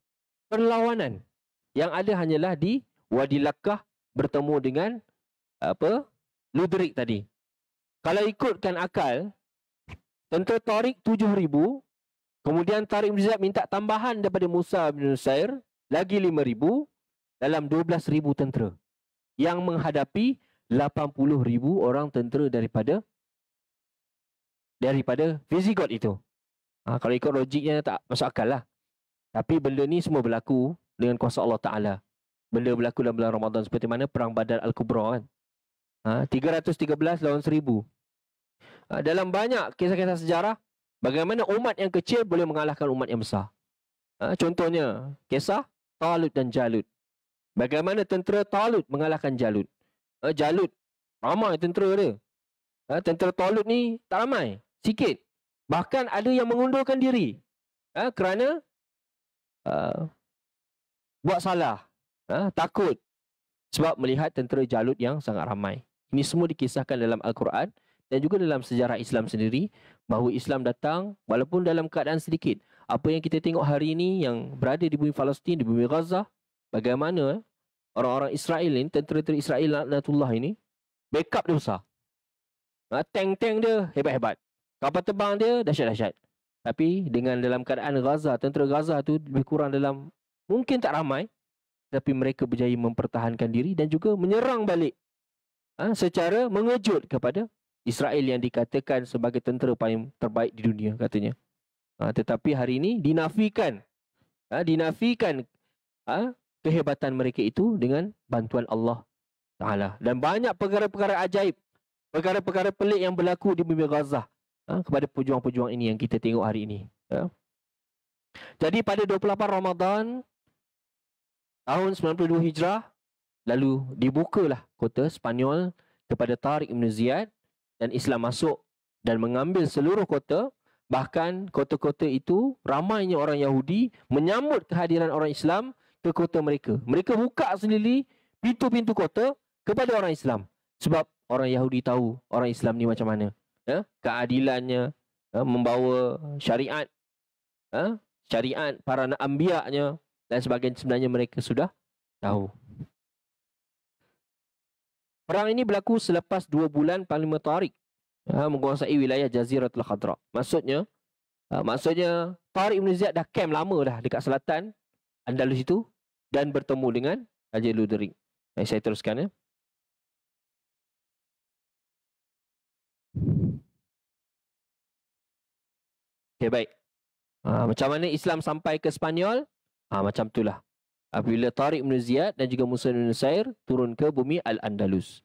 perlawanan. Yang ada hanyalah di Wadi Lakkah bertemu dengan Ludrik tadi. Kalau ikutkan akal, tentera Tariq 7,000, kemudian Tariq bin Ziyad minta tambahan daripada Musa bin Nusair lagi 5,000, dalam 12,000 tentera yang menghadapi 80,000 orang tentera daripada Visigoth itu. Kalau ikut logiknya tak masuk akal lah. Tapi benda ni semua berlaku dengan kuasa Allah Ta'ala. Benda berlaku dalam bulan Ramadan seperti mana perang Badar Al-Kubra kan. 313 lawan 1,000. Dalam banyak kisah-kisah sejarah, bagaimana umat yang kecil boleh mengalahkan umat yang besar. Contohnya, kisah Talut dan Jalut. Bagaimana tentera Talut mengalahkan Jalut. Jalut, ramai tentera dia. Tentera Talut ni tak ramai, sikit. Bahkan ada yang mengundurkan diri. Kerana buat salah. Takut. Sebab melihat tentera Jalut yang sangat ramai. Ini semua dikisahkan dalam Al-Quran dan juga dalam sejarah Islam sendiri, bahawa Islam datang walaupun dalam keadaan sedikit. Apa yang kita tengok hari ini yang berada di bumi Palestin, di bumi Gaza, bagaimana orang-orang Israel ini, tentera-tentera Israel laknatullah ini, backup dia besar. Tank-tank dia hebat-hebat. Kapal terbang dia dahsyat-dahsyat. Tapi dengan dalam keadaan Gaza, tentera Gaza tu lebih kurang dalam, mungkin tak ramai, tapi mereka berjaya mempertahankan diri dan juga menyerang balik secara mengejut kepada Israel yang dikatakan sebagai tentera paling terbaik di dunia katanya. Tetapi hari ini dinafikan kehebatan mereka itu dengan bantuan Allah Ta'ala. Dan banyak perkara-perkara ajaib, perkara-perkara pelik yang berlaku di bumi Gaza kepada pejuang-pejuang ini yang kita tengok hari ini. Jadi pada 28 Ramadan tahun 92 Hijrah, lalu dibukalah kota Spanyol kepada Tariq bin Ziyad dan Islam masuk dan mengambil seluruh kota. Bahkan kota-kota itu ramainya orang Yahudi menyambut kehadiran orang Islam ke kota mereka. Mereka buka sendiri pintu-pintu kota kepada orang Islam. Sebab orang Yahudi tahu orang Islam ni macam mana. Keadilannya, membawa syariat, syariat para anbiya-nya dan sebagainya, sebenarnya mereka sudah tahu. Perang ini berlaku selepas 2 bulan Panglima Tariq menguasai wilayah Jaziratul Khadra. Maksudnya Tariq bin Ziyad dah camp lama dah dekat selatan Andalus itu dan bertemu dengan Raja Ludrik. Saya teruskan ya. Okay, baik. Macam mana Islam sampai ke Spanyol? Macam itulah. Apabila Tariq bin Ziyad dan juga Musa bin Nusair turun ke bumi Al-Andalus.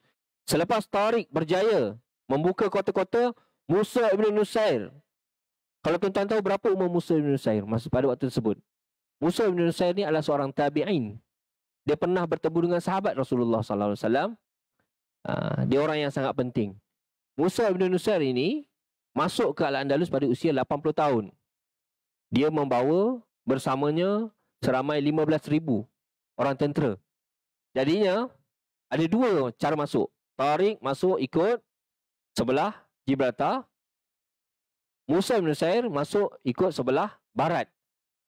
Selepas Tariq berjaya membuka kota-kota, Musa ibn Nusair. Kalau tuan-tuan tahu berapa umur Musa ibn Nusair masa pada waktu tersebut? Musa ibn Nusair ni adalah seorang tabi'in. Dia pernah bertemu dengan sahabat Rasulullah sallallahu alaihi wasallam. Dia orang yang sangat penting. Musa ibn Nusair ini masuk ke Al-Andalus pada usia 80 tahun. Dia membawa bersamanya seramai 15,000 orang tentera. Jadinya ada dua cara masuk. Tariq masuk ikut sebelah Gibraltar. Musa bin Nusair masuk ikut sebelah barat.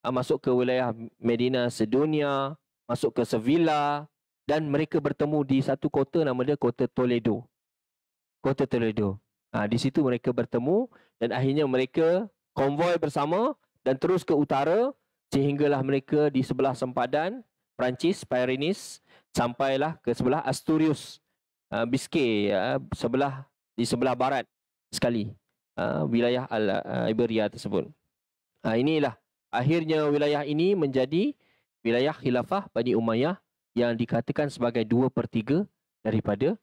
Masuk ke wilayah Medina Sedunia, masuk ke Sevilla, dan mereka bertemu di satu kota nama dia Kota Toledo. Kota Toledo. Di situ mereka bertemu dan akhirnya mereka konvoi bersama dan terus ke utara sehinggalah mereka di sebelah sempadan Perancis, Pyrenees, sampailah ke sebelah Asturias, Biscay, di sebelah barat sekali, wilayah Iberia tersebut. Inilah akhirnya wilayah ini menjadi wilayah khilafah Bani Umayyah yang dikatakan sebagai 2/3 daripada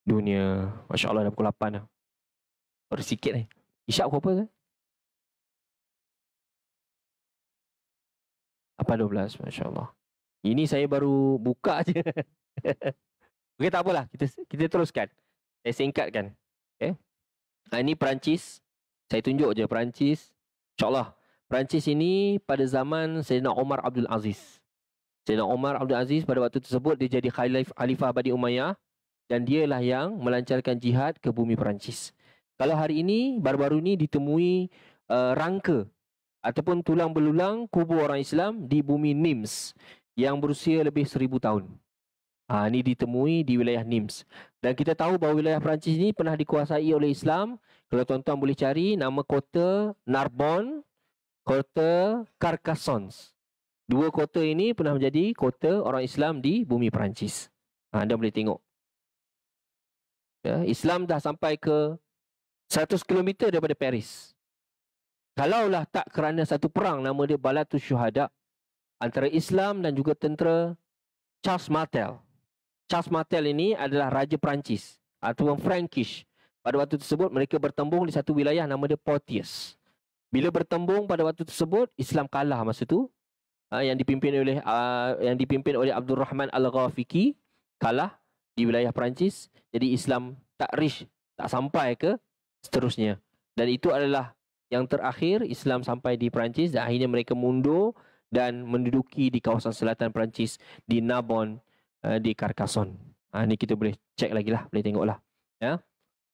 dunia. Masya Allah, dah pukul 8 dah. Baru sikit ni. Isyak pukul apa kan? 8:12, Masya Allah. Ini saya baru buka je. Okey, tak apalah. Kita teruskan. Saya singkatkan. Okay. Ini Perancis. Saya tunjuk je Perancis. InsyaAllah. Perancis ini pada zaman Sayyidina Omar Abdul Aziz. Sayyidina Omar Abdul Aziz pada waktu tersebut dia jadi khalifah Bani Umayyah. Dan dialah yang melancarkan jihad ke bumi Perancis. Kalau hari ini, baru-baru ini ditemui rangka ataupun tulang belulang kubur orang Islam di bumi Nims yang berusia lebih 1000 tahun. Ini ditemui di wilayah Nims. Dan kita tahu bahawa wilayah Perancis ini pernah dikuasai oleh Islam. Kalau tuan-tuan boleh cari nama kota Narbonne, kota Carcassonne. Dua kota ini pernah menjadi kota orang Islam di bumi Perancis. Anda boleh tengok. Ya, Islam dah sampai ke 100 km daripada Paris. Kalaulah tak kerana satu perang nama dia Balatus Syuhada antara Islam dan juga tentera Charles Martel. Charles Martel ini adalah Raja Perancis ataupun Frankish. Pada waktu tersebut mereka bertembung di satu wilayah nama dia Poitiers. Bila bertembung pada waktu tersebut Islam kalah masa tu. Yang dipimpin oleh Abdul Rahman Al-Ghafiqi kalah di wilayah Perancis. Jadi Islam tak sampai ke seterusnya. Dan itu adalah yang terakhir Islam sampai di Perancis dan akhirnya mereka mundur dan menduduki di kawasan selatan Perancis di Narbonne, di Carcassonne. Ini kita boleh cek lagi lah, boleh tengok lah. Ya.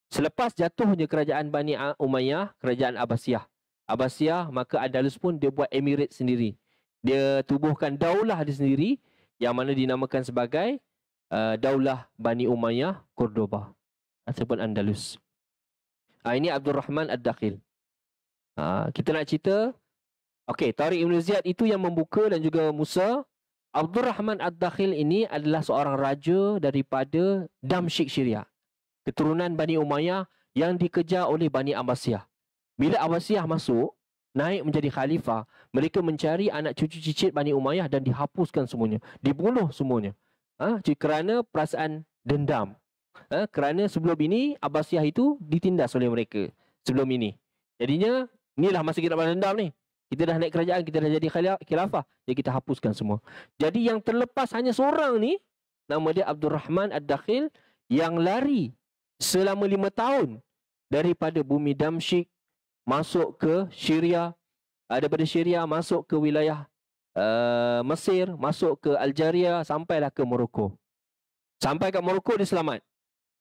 Selepas jatuhnya kerajaan Bani Umayyah, kerajaan Abbasiyah, maka Andalus pun dia buat emirate sendiri. Dia tubuhkan daulah dia sendiri yang mana dinamakan sebagai Daulah Bani Umayyah Cordoba ataupun Andalus. Ini Abdul Rahman Ad-Dakhil. Kita nak cerita. Okey, Tariq Ibn Ziyad itu yang membuka dan juga Musa. Abdul Rahman Ad-Dakhil ini adalah seorang raja daripada Damsyik Syria. Keturunan Bani Umayyah yang dikejar oleh Bani Abbasiyah. Bila Abbasiyah masuk, naik menjadi khalifah, mereka mencari anak cucu cicit Bani Umayyah dan dihapuskan semuanya. Dibunuh semuanya. Kerana perasaan dendam. Kerana sebelum ini Abbasiyah itu ditindas oleh mereka. Sebelum ini. Jadinya inilah masa kita balas dendam ni. Kita dah naik kerajaan, kita dah jadi khilafah. Jadi kita hapuskan semua. Jadi yang terlepas hanya seorang ni. Nama dia Abdul Rahman Ad-Dakhil. Yang lari selama 5 tahun. Daripada bumi Damsyik. Masuk ke Syria. Daripada Syria masuk ke wilayah Mesir. Masuk ke Algeria. Sampailah ke Morocco. Sampai ke Morocco dia selamat.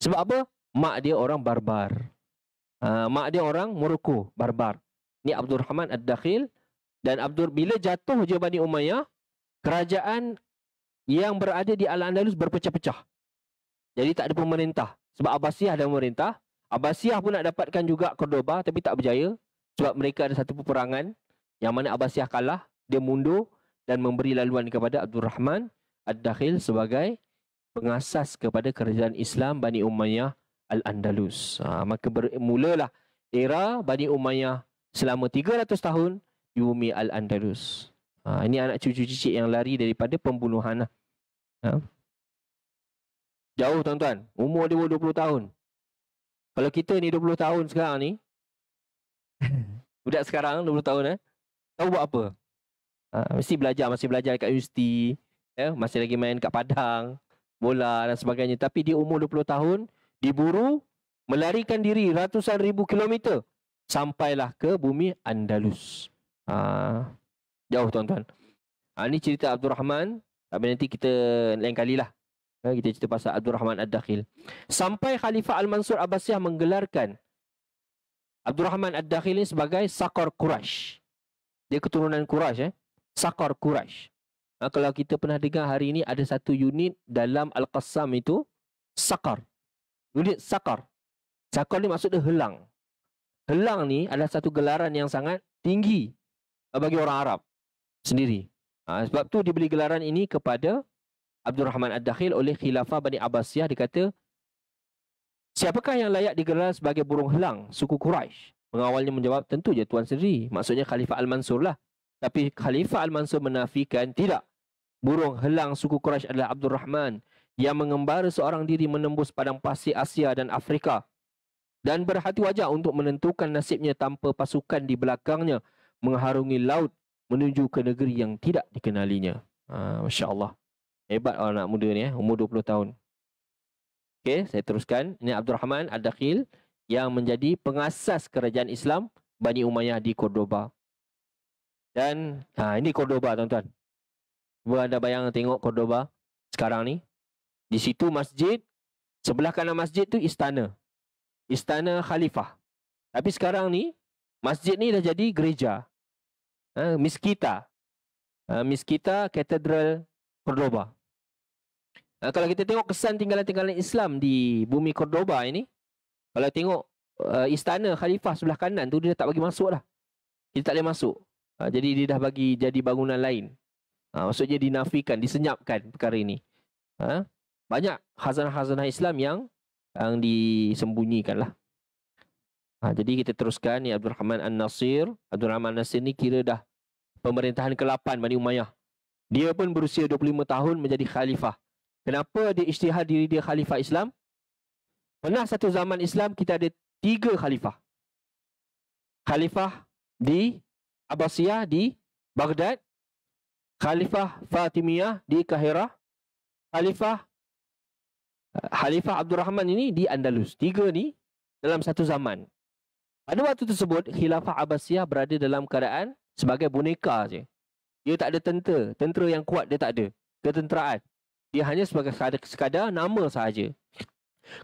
Sebab apa? Mak dia orang barbar. Mak dia orang Morocco, barbar. Ni Abdul Rahman Ad-Dakhil. Dan bila jatuh je Bani Umayyah, kerajaan yang berada di Al-Andalus berpecah-pecah. Jadi tak ada pemerintah. Sebab Abbasiyah ada pemerintah. Abbasiyah pun nak dapatkan juga Cordoba tapi tak berjaya. Sebab mereka ada satu peperangan yang mana Abbasiyah kalah. Dia mundur dan memberi laluan kepada Abdul Rahman Ad-Dakhil sebagai pengasas kepada kerajaan Islam Bani Umayyah Al-Andalus. Maka bermulalah era Bani Umayyah selama 300 tahun di bumi Al-Andalus. Ini anak cucu cicit yang lari daripada pembunuhan. Jauh tuan-tuan. Umur dia 20 tahun. Kalau kita ni 20 tahun sekarang ni, budak sekarang 20 tahun tahu buat apa? Mesti belajar, masih belajar kat universiti, masih lagi main kat padang, bola dan sebagainya. Tapi dia umur 20 tahun, diburu, melarikan diri ratusan ribu kilometer, sampailah ke bumi Andalus. Jauh tuan-tuan. Ini cerita Abdul Rahman. Tapi nanti kita lain kali lah. Kita cerita pasal Abdul Rahman Ad-Dakhil. Sampai Khalifah Al-Mansur Abbasiyah menggelarkan Abdul Rahman Ad-Dakhil ini sebagai Saqar Quraisy. Dia keturunan Quraisy. Saqar Quraisy. Kalau kita pernah dengar hari ini ada satu unit dalam Al-Qassam itu Saqar. Unit Saqar. Saqar ni maksudnya helang. Helang ni adalah satu gelaran yang sangat tinggi bagi orang Arab sendiri. Sebab tu diberi gelaran ini kepada Abdul Rahman Ad-Dakhil oleh Khilafah Bani Abbasiyah. Dia kata, siapakah yang layak digelar sebagai burung helang suku Quraisy? Pengawalnya menjawab, tentu je tuan sendiri. Maksudnya Khalifah Al-Mansur lah. Tapi Khalifah Al-Mansur menafikan, tidak. Burung helang suku Quraisy adalah Abdul Rahman yang mengembara seorang diri menembus padang pasir Asia dan Afrika dan berhati wajah untuk menentukan nasibnya tanpa pasukan di belakangnya mengharungi laut menuju ke negeri yang tidak dikenalinya. Masya Allah. Hebat orang anak muda ni, umur 20 tahun. Okey, saya teruskan. Ini Abdul Rahman Ad-Dakhil yang menjadi pengasas kerajaan Islam Bani Umayyah di Cordoba. Dan ini Cordoba tuan-tuan. Cuba anda bayang tengok Cordoba sekarang ni. Di situ masjid, sebelah kanan masjid tu istana. Istana Khalifah. Tapi sekarang ni, masjid ni dah jadi gereja. Miskita. Miskita Katedral Cordoba. Kalau kita tengok kesan tinggalan-tinggalan Islam di bumi Cordoba ini, kalau tengok istana Khalifah sebelah kanan tu, dia tak bagi masuk dah. Kita tak boleh masuk. Jadi dia dah bagi jadi bangunan lain. Maksudnya dinafikan, disenyapkan perkara ini. Banyak khazanah-khazanah Islam yang disembunyikan lah. Jadi kita teruskan ni Abdul Rahman An-Nasir. Abdul Rahman An-Nasir ni kira dah pemerintahan ke-8 Bani Umayyah. Dia pun berusia 25 tahun menjadi khalifah. Kenapa dia isytihar diri dia khalifah Islam? Pernah satu zaman Islam kita ada 3 khalifah. Khalifah di Abbasiyah di Baghdad, Khalifah Fatimiyah di Kahirah, Khalifah Abdul Rahman ini di Andalus. 3 ni dalam satu zaman. Pada waktu tersebut, Khilafah Abbasiyah berada dalam keadaan sebagai boneka saja. Dia tak ada tentera yang kuat, dia tak ada ketenteraan. Dia hanya sebagai sekadar nama sahaja.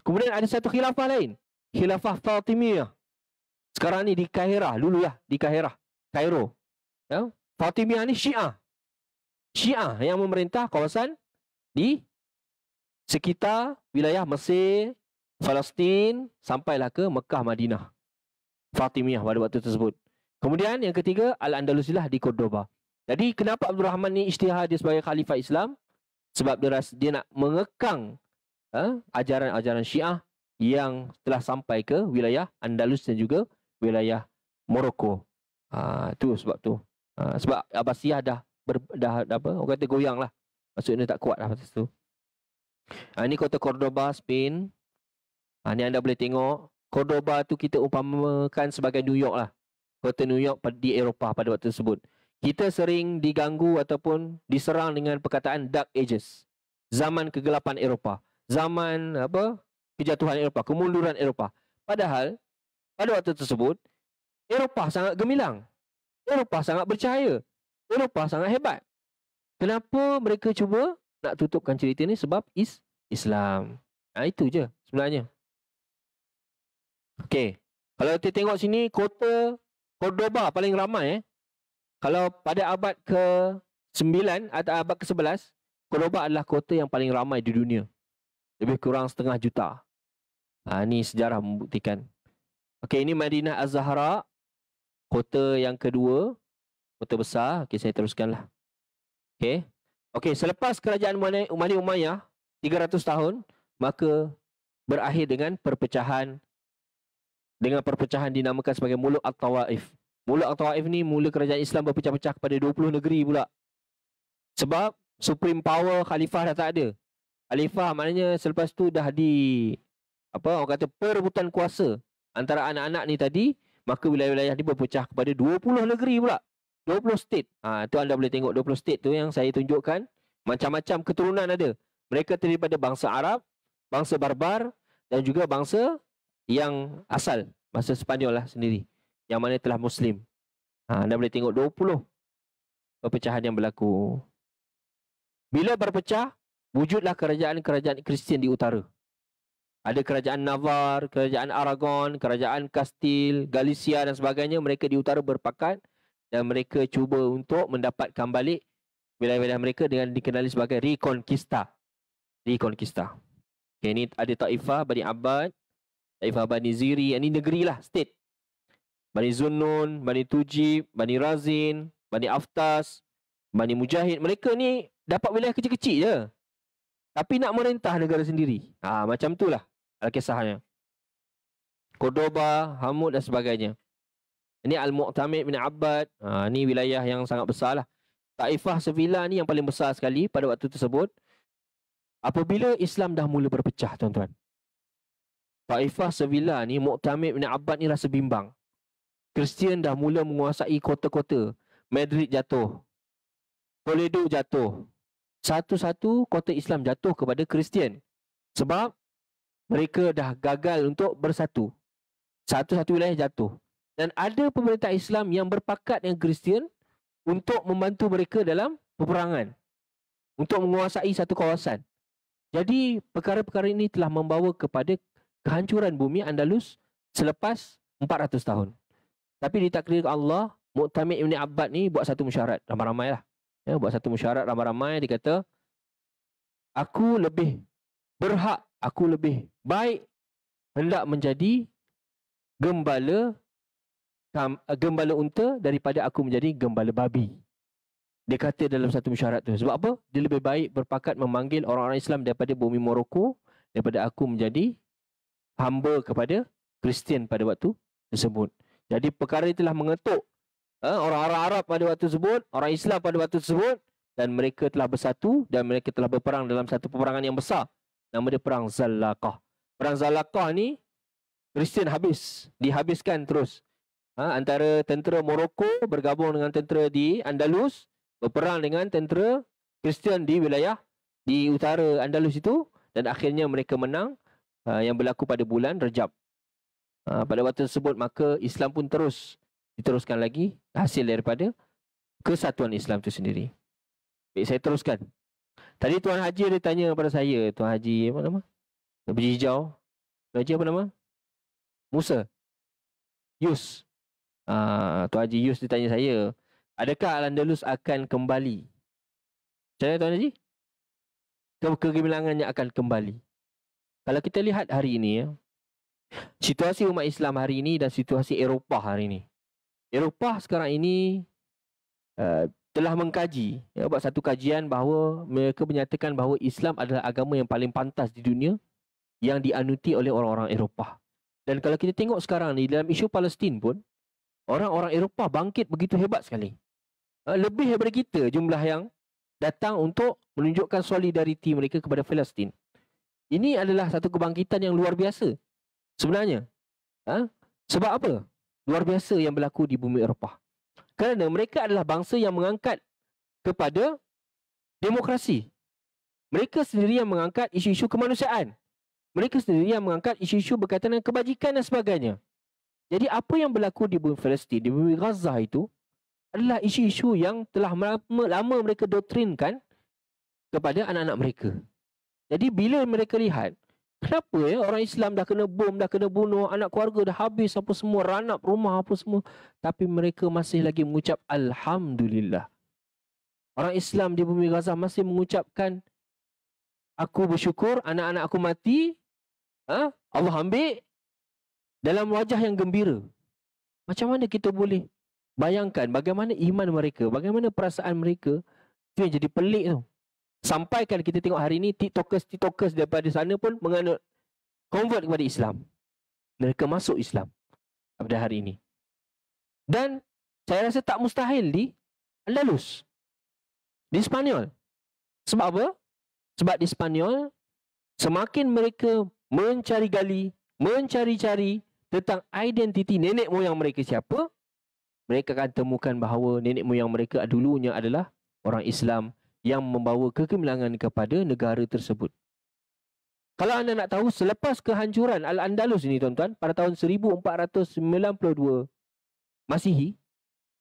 Kemudian ada satu khilafah lain, Khilafah Fatimiyah. Sekarang ni di Kahirah, dulu ya, di Kahirah, Kairo. Fatimiyah ni Syiah. Syiah yang memerintah kawasan di sekitar wilayah Mesir, Palestin, sampailah ke Mekah, Madinah. Fatimiyah pada waktu tersebut. Kemudian yang ketiga, Al-Andalusilah di Cordoba. Jadi kenapa Abdul Rahman ni isytihar dia sebagai khalifah Islam? Sebab dia nak mengekang ajaran-ajaran Syiah yang telah sampai ke wilayah Andalus dan juga wilayah Morocco. Tu sebab tu. Sebab Abbasiyah dah apa? Orang kata goyang lah. Maksudnya tak kuat lah pasal tu. Ini kota Cordoba, Spain. Ni anda boleh tengok. Cordoba tu kita umpamakan sebagai New York lah. Kota New York di Eropah pada waktu tersebut. Kita sering diganggu ataupun diserang dengan perkataan Dark Ages. Zaman kegelapan Eropah. Zaman kejatuhan Eropah, kemunduran Eropah. Padahal pada waktu tersebut Eropah sangat gemilang. Eropah sangat bercahaya. Eropah sangat hebat. Kenapa mereka cuba nak tutupkan cerita ni? Sebab Islam. Itu je sebenarnya. Okey. Kalau kita tengok sini, kota Cordoba paling ramai. Kalau pada abad ke-9 atau abad ke-11, Cordoba adalah kota yang paling ramai di dunia. Lebih kurang 0,5 juta. Ini sejarah membuktikan. Okey, ini Madinah Az-Zahra. Kota yang kedua. Kota besar. Okey, saya teruskanlah. Okey, selepas kerajaan Bani Umayyah 300 tahun, maka berakhir dengan perpecahan. Dengan perpecahan dinamakan sebagai Muluk At-Tawaif. Muluk At-Tawaif ni mula kerajaan Islam berpecah-pecah kepada 20 negeri pula. Sebab supreme power khalifah dah tak ada. Khalifah maknanya selepas tu dah orang kata perebutan kuasa antara anak-anak ni tadi, maka wilayah-wilayah ni berpecah kepada 20 negeri pula. 20 state. Tu anda boleh tengok 20 state tu yang saya tunjukkan. Macam-macam keturunan ada. Mereka terdiri daripada bangsa Arab, bangsa Barbar dan juga bangsa yang asal, bangsa Sepanyol lah sendiri, yang mana telah Muslim. Anda boleh tengok 20 perpecahan yang berlaku. Bila berpecah, wujudlah kerajaan-kerajaan Kristian di utara. Ada kerajaan Navarre, kerajaan Aragon, kerajaan Kastil, Galicia dan sebagainya. Mereka di utara berpakat dan mereka cuba untuk mendapatkan balik wilayah-wilayah mereka dengan dikenali sebagai Reconquista. Reconquista. Okay, ini ada Taifah Bani Abbad, Taifah Bani Ziri. Ini negeri lah, state. Bani Zunnun, Bani Tujib, Bani Razin, Bani Aftas, Bani Mujahid. Mereka ni dapat wilayah kecil-kecil je, tapi nak merintah negara sendiri. Macam itulah kisahnya. Cordoba, Hamud dan sebagainya. Ini Al-Mu'tamid bin Abbad. Ini wilayah yang sangat besar lah. Taifah Sevilla ni yang paling besar sekali pada waktu tersebut. Apabila Islam dah mula berpecah, tuan-tuan, Taifah Sevilla ni, Mu'tamid bin Abbad ni rasa bimbang. Kristian dah mula menguasai kota-kota. Madrid jatuh, Toledo jatuh. Satu-satu kota Islam jatuh kepada Kristian. Sebab mereka dah gagal untuk bersatu. Satu-satu wilayah jatuh. Dan ada pemerintah Islam yang berpakat dengan Kristian untuk membantu mereka dalam peperangan, untuk menguasai satu kawasan. Jadi perkara-perkara ini telah membawa kepada kehancuran bumi Andalus selepas 400 tahun. Tapi ditakdirkan Allah, Mu'tamid bin Abbad ni buat satu mesyuarat ramai-ramai lah. Buat satu mesyuarat ramai-ramai. Dia kata, aku lebih berhak, aku lebih baik hendak menjadi gembala unta daripada aku menjadi gembala babi. Dia kata dalam satu mesyuarat tu. Sebab apa? Dia lebih baik berpakat memanggil orang-orang Islam daripada bumi Morocco daripada aku menjadi hamba kepada Kristian pada waktu tersebut. Jadi perkara ini telah mengetuk orang-orang Arab pada waktu tersebut, orang Islam pada waktu tersebut, dan mereka telah bersatu dan mereka telah berperang dalam satu peperangan yang besar. Nama dia Perang Zalaqah. Perang Zalaqah ni Kristian dihabiskan terus. Antara tentera Morocco bergabung dengan tentera di Andalus, berperang dengan tentera Kristian di wilayah di utara Andalus itu, dan akhirnya mereka menang, yang berlaku pada bulan Rejab. Pada waktu tersebut maka Islam pun diteruskan lagi hasil daripada kesatuan Islam itu sendiri. Baik, saya teruskan. Tadi Tuan Haji ada tanya kepada saya, Tuan Haji apa nama? Biji hijau. Tuan Haji apa nama? Musa. Yus. Tuan Haji Yus dia tanya saya, adakah Al-Andalus akan kembali? Macam mana Tuan Haji? Kegemilangannya akan kembali. Kalau kita lihat hari ini, situasi umat Islam hari ini dan situasi Eropah hari ini. Eropah sekarang ini telah mengkaji, buat satu kajian bahawa mereka menyatakan bahawa Islam adalah agama yang paling pantas di dunia yang dianuti oleh orang-orang Eropah. Dan kalau kita tengok sekarang ni dalam isu Palestin pun, orang-orang Eropah bangkit begitu hebat sekali. Lebih daripada kita jumlah yang datang untuk menunjukkan solidariti mereka kepada Palestin. Ini adalah satu kebangkitan yang luar biasa sebenarnya. Sebab apa? Luar biasa yang berlaku di bumi Eropah. Kerana mereka adalah bangsa yang mengangkat kepada demokrasi. Mereka sendiri yang mengangkat isu-isu kemanusiaan. Mereka sendiri yang mengangkat isu-isu berkaitan dengan kebajikan dan sebagainya. Jadi apa yang berlaku di bumi Palestin, di bumi Gaza itu adalah isu-isu yang telah lama mereka doktrinkan kepada anak-anak mereka. Jadi bila mereka lihat, kenapa orang Islam dah kena bom, dah kena bunuh, anak keluarga dah habis apa semua, ranap rumah apa semua, tapi mereka masih lagi mengucap Alhamdulillah. Orang Islam di bumi Gaza masih mengucapkan, aku bersyukur anak-anak aku mati, Allah ambil, dalam wajah yang gembira. Macam mana kita boleh bayangkan bagaimana iman mereka, bagaimana perasaan mereka? Itu yang jadi pelik tu. Sampai kan kita tengok hari ini tiktokers daripada sana pun menganut, convert kepada Islam. Mereka masuk Islam pada hari ini. Dan saya rasa tak mustahil di Andalus, di Spanyol. Sebab apa? Sebab di Spanyol Semakin mereka mencari gali, mencari-cari tentang identiti nenek moyang mereka siapa, mereka akan temukan bahawa nenek moyang mereka dulunya adalah orang Islam yang membawa kegemilangan kepada negara tersebut. Kalau anda nak tahu, selepas kehancuran Al-Andalus ini tuan-tuan, pada tahun 1492 Masihi,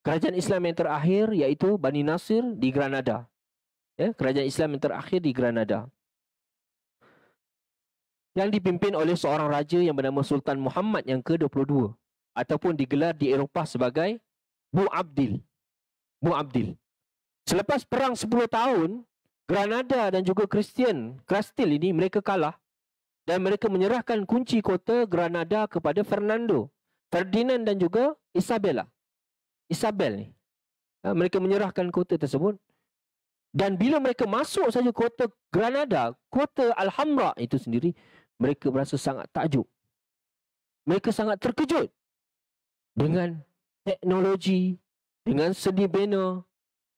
kerajaan Islam yang terakhir iaitu Bani Nasir di Granada. Ya, kerajaan Islam yang terakhir di Granada. Yang dipimpin oleh seorang raja yang bernama Sultan Muhammad yang ke-22 ataupun digelar di Eropah sebagai Mu'abdil. Mu'abdil. Selepas perang 10 tahun, Granada dan juga Kastil ini mereka kalah dan mereka menyerahkan kunci kota Granada kepada Ferdinand dan juga Isabel ni. Mereka menyerahkan kota tersebut. Dan bila mereka masuk saja kota Granada, kota Alhambra itu sendiri, mereka berasa sangat takjub. Mereka sangat terkejut dengan teknologi, dengan seni bina,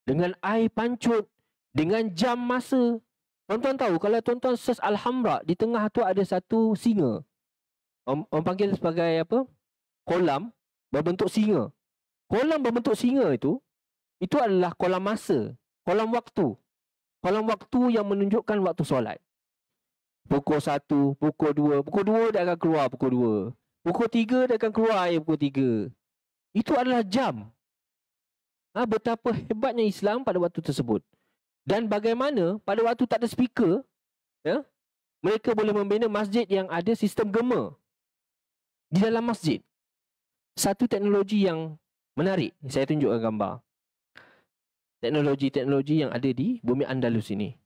dengan air pancut, dengan jam masa. Tuan-tuan tahu, kalau tuan-tuan search Alhambra, di tengah tu ada satu singa. Orang panggil sebagai apa? Kolam berbentuk singa. Kolam berbentuk singa itu adalah kolam masa. Kolam waktu. Kolam waktu yang menunjukkan waktu solat. Pukul 1, pukul 2. Pukul 2 dia akan keluar pukul 2. Pukul 3 dia akan keluar air pukul 3. Itu adalah jam. Betapa hebatnya Islam pada waktu tersebut. Dan bagaimana pada waktu tak ada speaker, ya, mereka boleh membina masjid yang ada sistem gema di dalam masjid. Satu teknologi yang menarik. Saya tunjukkan gambar. Teknologi-teknologi yang ada di bumi Andalus ini.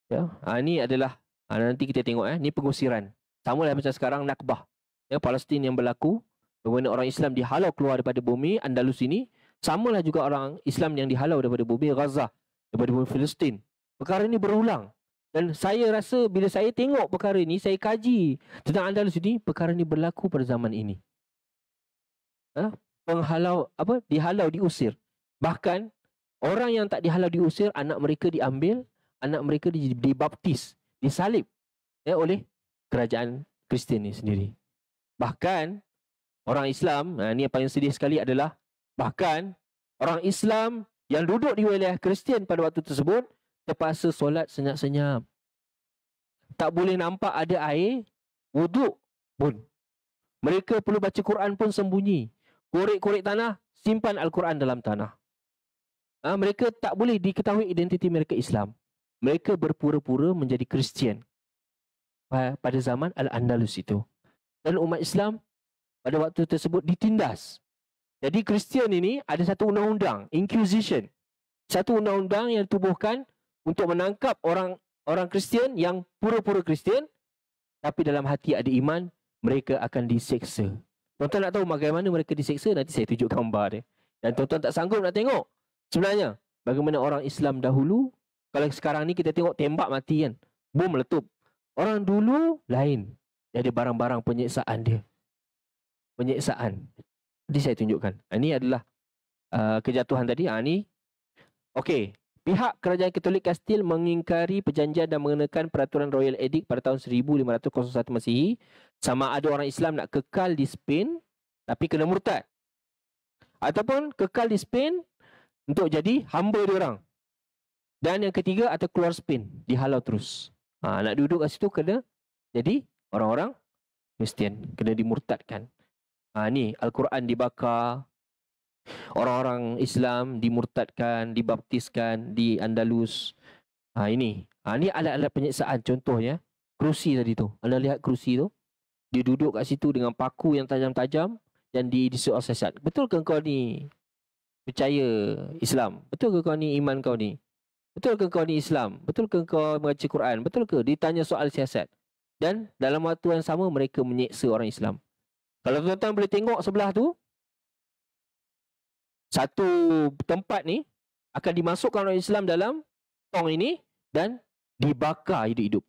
Ya, ini adalah nanti kita tengok ni pengusiran. Sama lah macam sekarang Nakbah. Ya, Palestin yang berlaku, bagaimana orang Islam dihalau keluar daripada bumi Andalus ini, samalah juga orang Islam yang dihalau daripada bumi Gaza, daripada bumi Palestin. Perkara ini berulang. Dan saya rasa bila saya tengok perkara ini, saya kaji tentang Andalus ini, perkara ini berlaku pada zaman ini. Dihalau, diusir. Bahkan orang yang tak dihalau diusir, anak mereka diambil, anak mereka dibaptis, disalib oleh kerajaan Kristian ini sendiri. Bahkan orang Islam, ini yang paling sedih sekali adalah bahkan orang Islam yang duduk di wilayah Kristian pada waktu tersebut terpaksa solat senyap-senyap. Tak boleh nampak ada air wuduk pun. Mereka perlu baca Quran pun sembunyi. Korek-korek tanah, simpan Al-Quran dalam tanah. Mereka tak boleh diketahui identiti mereka Islam. Mereka berpura-pura menjadi Kristian pada zaman Al-Andalus itu. Dan umat Islam pada waktu tersebut ditindas. Jadi Kristian ini ada satu undang-undang, Inquisition. Satu undang-undang yang ditubuhkan untuk menangkap orang Kristian yang pura-pura Kristian, tapi dalam hati ada iman, mereka akan diseksa. Tuan-tuan nak tahu bagaimana mereka diseksa? Nanti saya tunjuk gambar dia. Dan tuan-tuan tak sanggup nak tengok. Sebenarnya, bagaimana orang Islam dahulu, kalau sekarang ni kita tengok tembak mati kan, bom meletup. Orang dulu lain. Dia ada barang-barang penyiksaan dia. Penyiksaan. Nanti saya tunjukkan. Ini adalah kejatuhan tadi. Ini. Okey. Pihak kerajaan Katolik Kastil mengingkari perjanjian dan mengenakan peraturan Royal Edict pada tahun 1501 Masihi. Sama ada orang Islam nak kekal di Spain, tapi kena murtad. Ataupun kekal di Spain untuk jadi hamba diorang. Dan yang ketiga, atau keluar Spain, dihalau terus. Nak duduk kat situ kena jadi orang-orang Kristian, kena dimurtadkan. Ni Al-Quran dibakar, orang-orang Islam dimurtadkan, dibaptiskan di Andalus. Ini alat-alat penyiksaan contohnya. Kerusi tadi tu. Anda lihat kerusi tu. Dia duduk kat situ dengan paku yang tajam-tajam dan disiasat. Betul ke kau ni percaya Islam? Betul ke kau ni iman kau ni? Betul ke kau ni Islam? Betul ke kau membaca Quran? Betul ke? Ditanya soal siasat. Dan dalam waktu yang sama mereka menyeksa orang Islam. Kalau tuan-tuan boleh tengok sebelah tu, satu tempat ni akan dimasukkan orang Islam dalam tong ini dan dibakar hidup-hidup.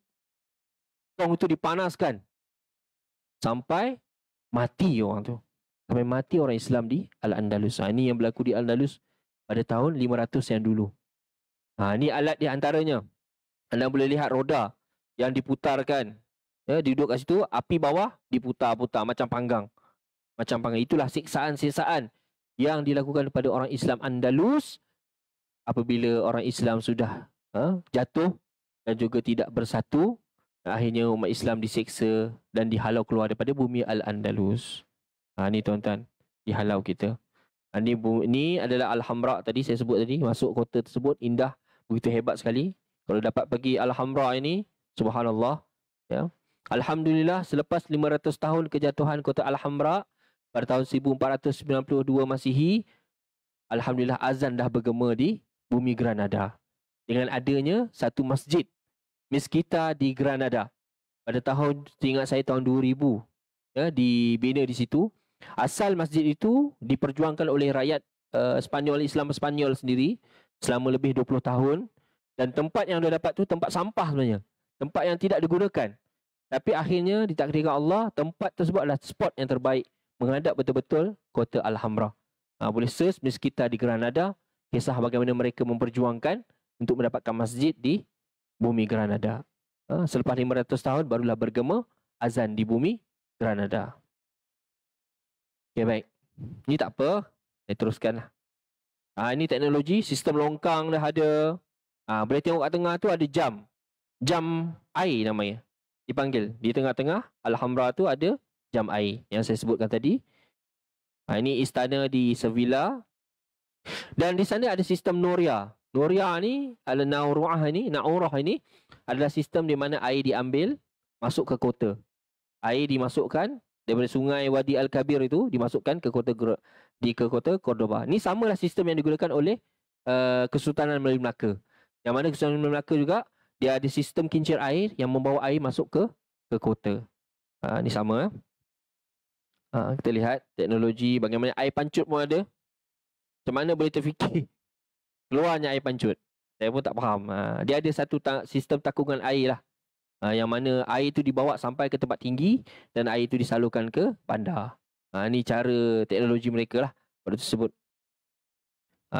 Tong itu dipanaskan sampai mati orang tu. Sampai mati orang Islam di Al-Andalus. Ini yang berlaku di Al-Andalus pada tahun 500 yang dulu. Ini alat di antaranya. Anda boleh lihat roda. yang diputarkan. Ya, duduk kat situ, api bawah diputar-putar macam panggang. Macam panggang. Itulah siksaan-siksaan yang dilakukan kepada orang Islam Andalus apabila orang Islam sudah jatuh dan juga tidak bersatu. Akhirnya umat Islam diseksa dan dihalau keluar daripada bumi Al-Andalus. Ni tuan-tuan, dihalau kita. Ni adalah Al-Hamra tadi saya sebut tadi, masuk kota tersebut indah, begitu hebat sekali. Kalau dapat pergi Al-Hamra ini, subhanallah, ya. Alhamdulillah, selepas 500 tahun kejatuhan kota Al-Hamra pada tahun 1492 Masihi, alhamdulillah azan dah bergema di bumi Granada dengan adanya satu masjid Mezquita di Granada pada tahun, ingat saya tahun 2000, ya, dibina di situ. Asal masjid itu diperjuangkan oleh rakyat Spanyol, Islam Spanyol sendiri selama lebih 20 tahun, dan tempat yang dia dapat tu tempat sampah sebenarnya, tempat yang tidak digunakan. Tapi akhirnya ditakdirkan Allah, tempat tersebut adalah spot yang terbaik menghadap betul-betul kota Alhambra. Boleh search Mezquita di Granada, kisah bagaimana mereka memperjuangkan untuk mendapatkan masjid di bumi Granada. Selepas 500 tahun barulah bergema azan di bumi Granada. Okay, baik. Ni tak apa, saya teruskanlah. Ini teknologi, sistem longkang dah ada. Boleh tengok kat tengah tu ada jam. Jam air namanya. Dipanggil. Di tengah-tengah Alhambra tu ada jam air yang saya sebutkan tadi. Ini istana di Sevilla. Dan di sana ada sistem Noria. Noria ni, Naurah ini adalah sistem di mana air diambil masuk ke kota. Air dimasukkan daripada sungai Wadi Al-Kabir itu dimasukkan ke kota Cordoba. Ni samalah sistem yang digunakan oleh Kesultanan Melayu Melaka. Yang mana Kesultanan Melayu Melaka juga dia ada sistem kincir air yang membawa air masuk ke kota. Ni sama. Kita lihat teknologi bagaimana air pancut pun ada. Macam mana boleh terfikir keluarnya air pancut? Saya pun tak faham. Dia ada satu sistem takungan air lah. Yang mana air itu dibawa sampai ke tempat tinggi dan air itu disalurkan ke bandar. Ni cara teknologi mereka lah pada tersebut.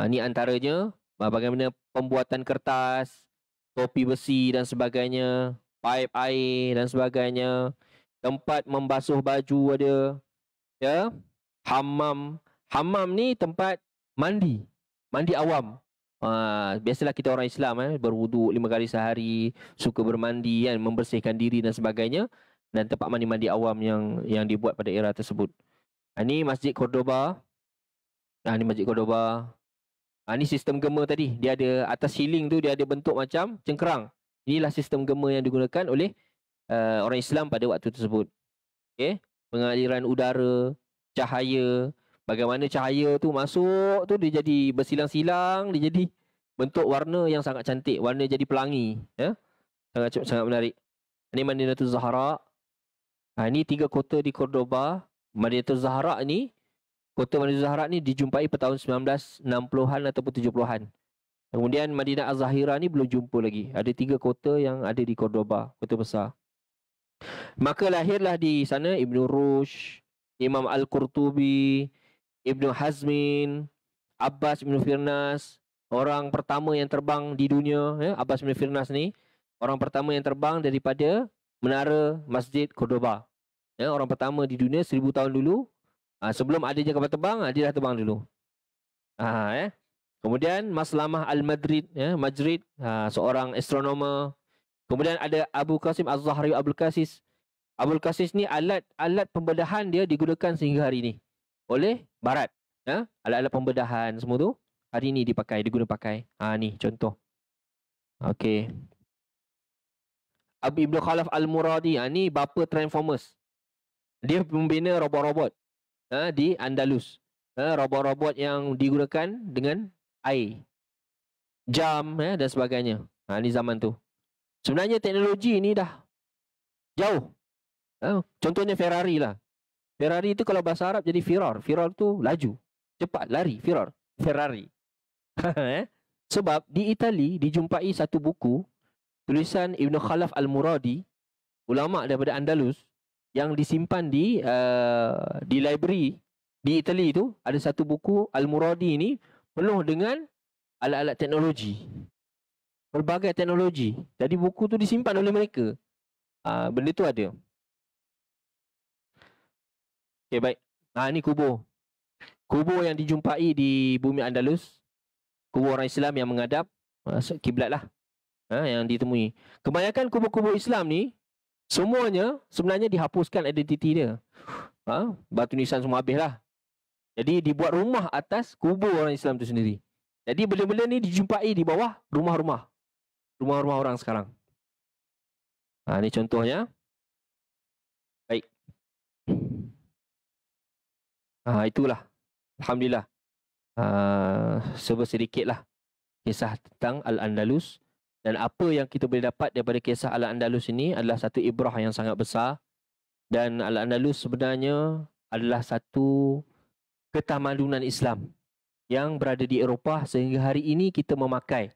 Ni antaranya bagaimana pembuatan kertas, topi besi dan sebagainya, paip air dan sebagainya, tempat membasuh baju ada, ya, hammam. Hammam ni tempat mandi awam. Biasalah kita orang Islam berwuduk 5 kali sehari, suka bermandi kan, membersihkan diri dan sebagainya, dan tempat mandi-mandi awam yang dibuat pada era tersebut. Ini Masjid Cordoba. Ini Masjid Cordoba. Ini sistem gema tadi. Dia ada atas ceiling tu dia ada bentuk macam cengkerang. Inilah sistem gema yang digunakan oleh orang Islam pada waktu tersebut. Okey, pengaliran udara, cahaya. Bagaimana cahaya tu masuk tu dia jadi bersilang-silang, dia jadi bentuk warna yang sangat cantik, warna jadi pelangi, ya. Sangat menarik. Ini Madinatul Zahra. Ini 3 kota di Cordoba. Madinatul Zahra ni, kota Madinatul Zahra ni dijumpai pada tahun 1960-an ataupun 70-an. Kemudian Madinah Az-Zahira ni belum jumpa lagi. Ada 3 kota yang ada di Cordoba, kota besar. Maka lahirlah di sana Ibn Rushd, Imam Al-Qurtubi, Ibn Hazmin, Abbas bin Firnas, orang pertama yang terbang di dunia, ya. Abbas bin Firnas ni orang pertama yang terbang daripada menara Masjid Cordoba. Ya, orang pertama di dunia 1000 tahun dulu. Sebelum ada je kapal terbang, dia dah terbang dulu. Kemudian Maslamah Al-Madrid, ya, Madrid, seorang astronomer. Kemudian ada Abu Qasim Az-Zahri Abul Qasis. Abul Qasis ni alat pembedahan dia digunakan sehingga hari ini oleh Barat. Ya? Alat-alat pembedahan semua tu hari ini diguna pakai. Ni contoh. Okey. Abu Ibn Khalaf Al-Muradi, ni bapa Transformers. Dia membina robot-robot di Andalus. Robot-robot yang digunakan dengan air. Jam, dan sebagainya. Ni zaman tu. Sebenarnya teknologi ni dah jauh. Contohnya Ferrari lah. Ferrari itu kalau bahasa Arab jadi firar. Firar tu laju, cepat, lari, firar. Ferrari. Sebab di Itali dijumpai satu buku tulisan Ibn Khalaf Al-Muradi, ulama daripada Andalus, yang disimpan di library di Itali itu. Ada satu buku Al-Muradi ini penuh dengan alat-alat teknologi. Berbagai teknologi. Jadi buku tu disimpan oleh mereka. Benda tu ada. Okey, baik. Ini kubur. Kubur yang dijumpai di bumi Andalus. Kubur orang Islam yang menghadap kiblat lah. Yang ditemui. Kebanyakan kubur-kubur Islam ni, semuanya sebenarnya dihapuskan identiti dia. Batu nisan semua habis lah. Jadi dibuat rumah atas kubur orang Islam tu sendiri. Jadi benda-benda ni dijumpai di bawah rumah-rumah. Rumah-rumah orang sekarang. Ni contohnya. Baik. Itulah. Alhamdulillah. Sedikit lah kisah tentang Al-Andalus. Dan apa yang kita boleh dapat daripada kisah Al-Andalus ini adalah satu ibrah yang sangat besar. Dan Al-Andalus sebenarnya adalah satu ketamadunan Islam yang berada di Eropah sehingga hari ini kita memakai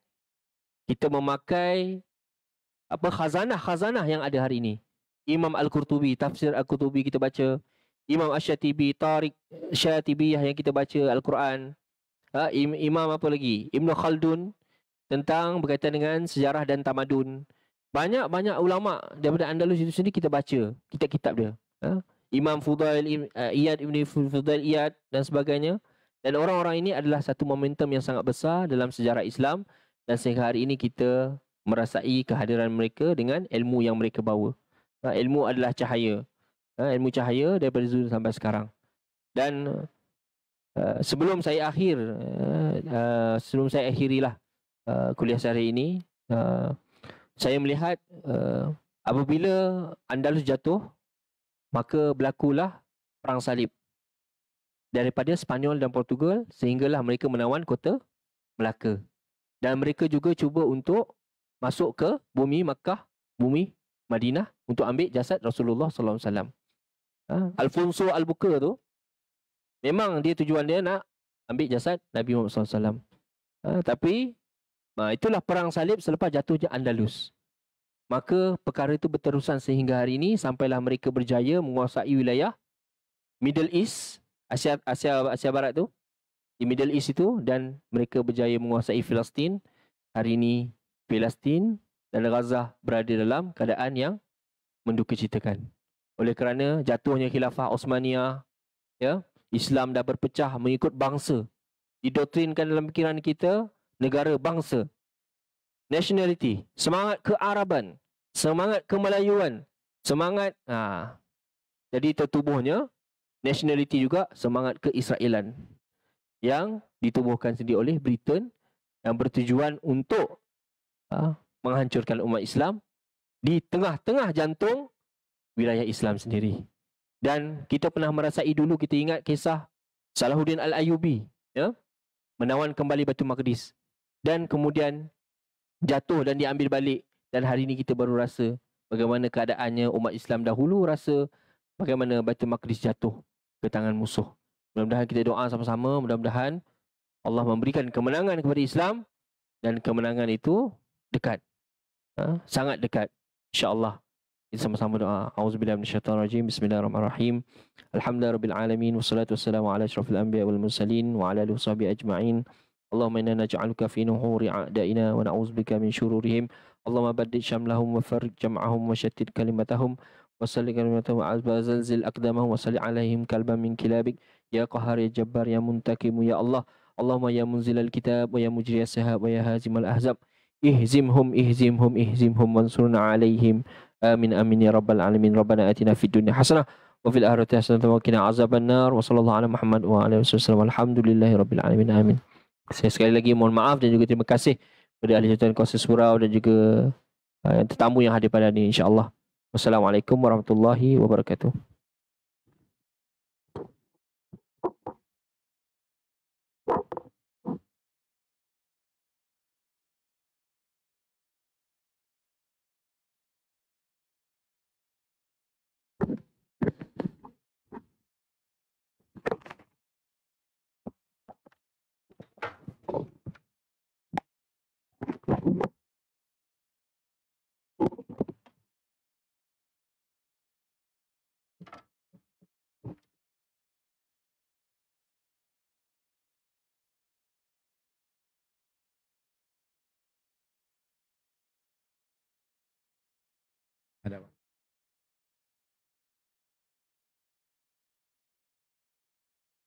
khazanah yang ada hari ini. Imam Al-Qurtubi, tafsir Al-Qurtubi kita baca. Imam Asy-Syatibi, Tariq Syatibiyah yang kita baca Al-Quran. Imam apa lagi? Ibn Khaldun tentang berkaitan dengan sejarah dan tamadun. Banyak ulama daripada Andalus itu sendiri kita baca kitab-kitab dia. Imam Fudail Iyad, Ibn Fudail Iyad dan sebagainya. Dan orang-orang ini adalah satu momentum yang sangat besar dalam sejarah Islam. Dan sehingga hari ini kita merasai kehadiran mereka dengan ilmu yang mereka bawa. Ilmu adalah cahaya. Ilmu cahaya daripada dulu sampai sekarang. Dan sebelum saya akhirilah kuliah saya hari ini, saya melihat apabila Andalus jatuh, maka berlakulah perang salib daripada Spanyol dan Portugal sehinggalah mereka menawan kota Melaka. Dan mereka juga cuba untuk masuk ke bumi Makkah, bumi Madinah untuk ambil jasad Rasulullah sallallahu alaihi wasallam. Alfonso Albuquerque tu memang tujuan dia nak ambil jasad Nabi Muhammad sallallahu alaihi wasallam. Tapi itulah perang salib selepas jatuhnya Andalus. Maka perkara itu berterusan sehingga hari ini sampailah mereka berjaya menguasai wilayah Middle East, Asia Barat tu, di Middle East itu, dan mereka berjaya menguasai Palestin. Hari ini Palestin dan Gaza berada dalam keadaan yang mendukacitakan. Oleh kerana jatuhnya khilafah Osmaniyah, Islam dah berpecah mengikut bangsa. Didoktrinkan dalam fikiran kita negara bangsa, nationality, semangat kearaban, semangat kemelayuan, semangat jadi tertubuhnya nationality juga semangat keisraelan yang ditubuhkan sendiri oleh Britain yang bertujuan untuk menghancurkan umat Islam di tengah-tengah jantung wilayah Islam sendiri. Dan kita pernah merasai dulu, kita ingat kisah Salahuddin Al-Ayyubi, menawan kembali Baitul Maqdis dan kemudian jatuh dan diambil balik. Dan hari ini kita baru rasa bagaimana keadaannya umat Islam dahulu, rasa bagaimana Baitul Maqdis jatuh ke tangan musuh. Mudah-mudahan kita doa sama-sama, mudah-mudahan Allah memberikan kemenangan kepada Islam, dan kemenangan itu dekat, sangat dekat, insya-Allah. Kita sama-sama doa. Auzubillahi minasyaitonir rajim. Bismillahirrahmanirrahim. Alhamdulillahirabbil alamin wassalatu wassalamu ala asyrafil anbiya wal mursalin wa ala alihi washabihi ajma'in. Allahumma inna naj'aluka fi nuhuri a'daina wa na'udzubika min syururihim. Allahumma baddid syamlahum wa farriq jam'ahum wa shattit kalimatahum wa salli kalimatahum wa zalzil aqdamahum wa salli alaihim kalban min kilabik ya qahhar ya jabbar ya muntakim ya Allah. Allahumma ya munzilal kitab wa ya mujriyas sahab wa ya hazimal ahzab ihzimhum wansurna alaihim. Amin amin ya rabbal alamin. Rabbana atina fid dunya hasanah wa fil akhirati hasanah wa qina azabannar. Wa sallallahu ala Muhammad wa alihi wasallam. Alhamdulillahi rabbil alamin. Amin. Saya sekali lagi mohon maaf dan juga terima kasih kepada ahli jawatan kuasa surau dan juga tetamu yang hadir pada ini, insya-Allah. Wassalamualaikum warahmatullahi wabarakatuh.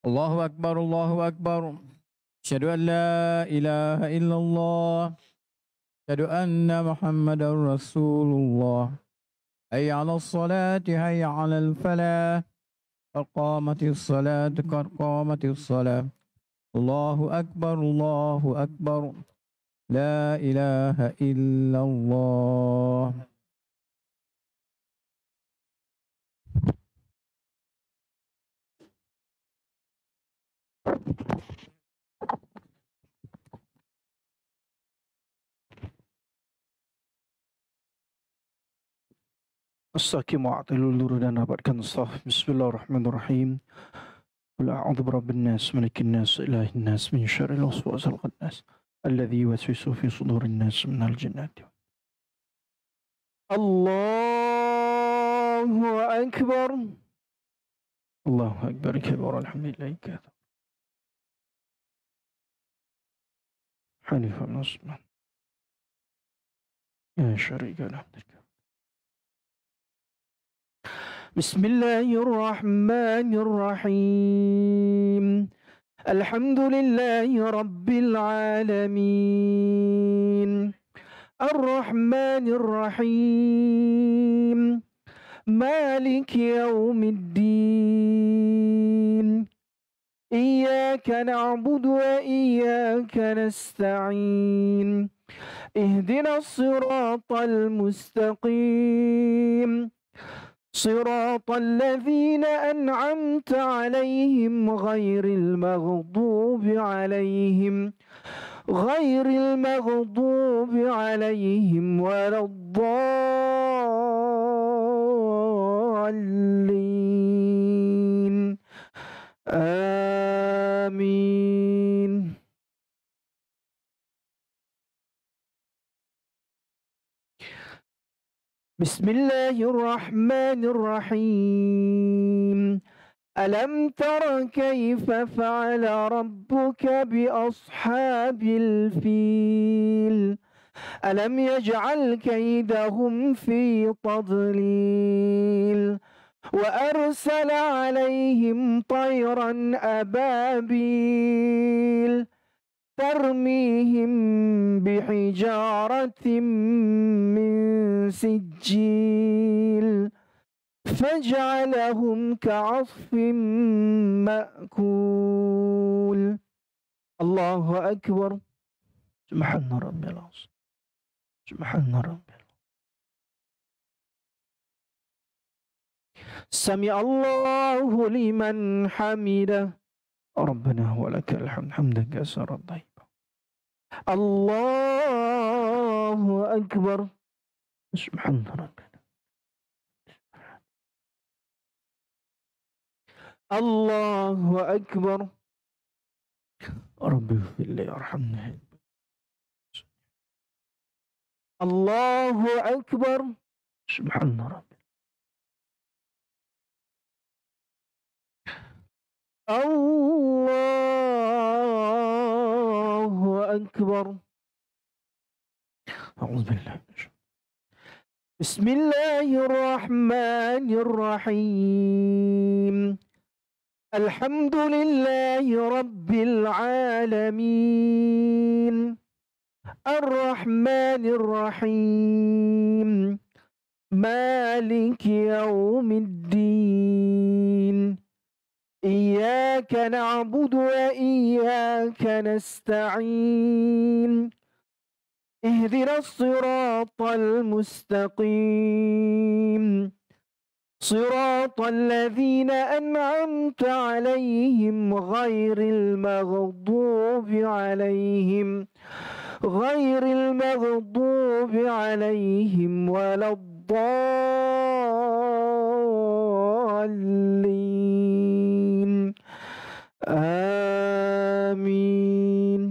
الله أكبر الله أكبر. أشهد أن لا إله إلا الله. أشهد أن محمدا رسول الله. حي على الصلاة حي على الفلاح. قد قامت الصلاة قد قامت الصلاة. الله أكبر الله أكبر. لا إله إلا الله. As-sakim wa'atilu luru dan rapatkan saf. Bismillahirrahmanirrahim. Qul a'udzu birabbin nas, malikin nas, ilahin nas, min syarril waswasil khannas, alladzi yuwaswisu fi sudurin nas minal jinnati. Allahu akbar. Allahu akbar kabir, alhamdulillah kabir. Hanifan nasman. Ya syarika lahu. بسم الله الرحمن الرحيم. الحمد لله رب العالمين. الرحمن الرحيم. مالك يوم الدين. إياك نعبد وإياك نستعين. اهدنا الصراط المستقيم. صراط الذين أنعمت عليهم غير المغضوب عليهم ولا الضالين. آمين. بسم الله الرحمن الرحيم. ألم تر كيف فعل ربك بأصحاب الفيل؟ ألم يجعل كيدهم في تضليل وأرسل عليهم طيرا أبابيل ترميهم بحجارة من سجيل فجعلهم كعصف مأكول. الله أكبر. سبحان ربي العظيم. سبحان ربي. سمع الله لمن حمده. ربنا ولك الحمد حمدا كثيرا طيبا. الله أكبر. سبحان ربنا. الله أكبر. ربي اغفر لي وارحمني. الله أكبر. سبحان ربي. الله أكبر. أعوذ بالله من الشيطان. بسم الله الرحمن الرحيم. الحمد لله رب العالمين. الرحمن الرحيم. مالك يوم الدين. إياك نعبد وإياك نستعين. اهدنا الصراط المستقيم. صراط الذين أنعمت عليهم غير المغضوب عليهم ولا الضالين. آمين.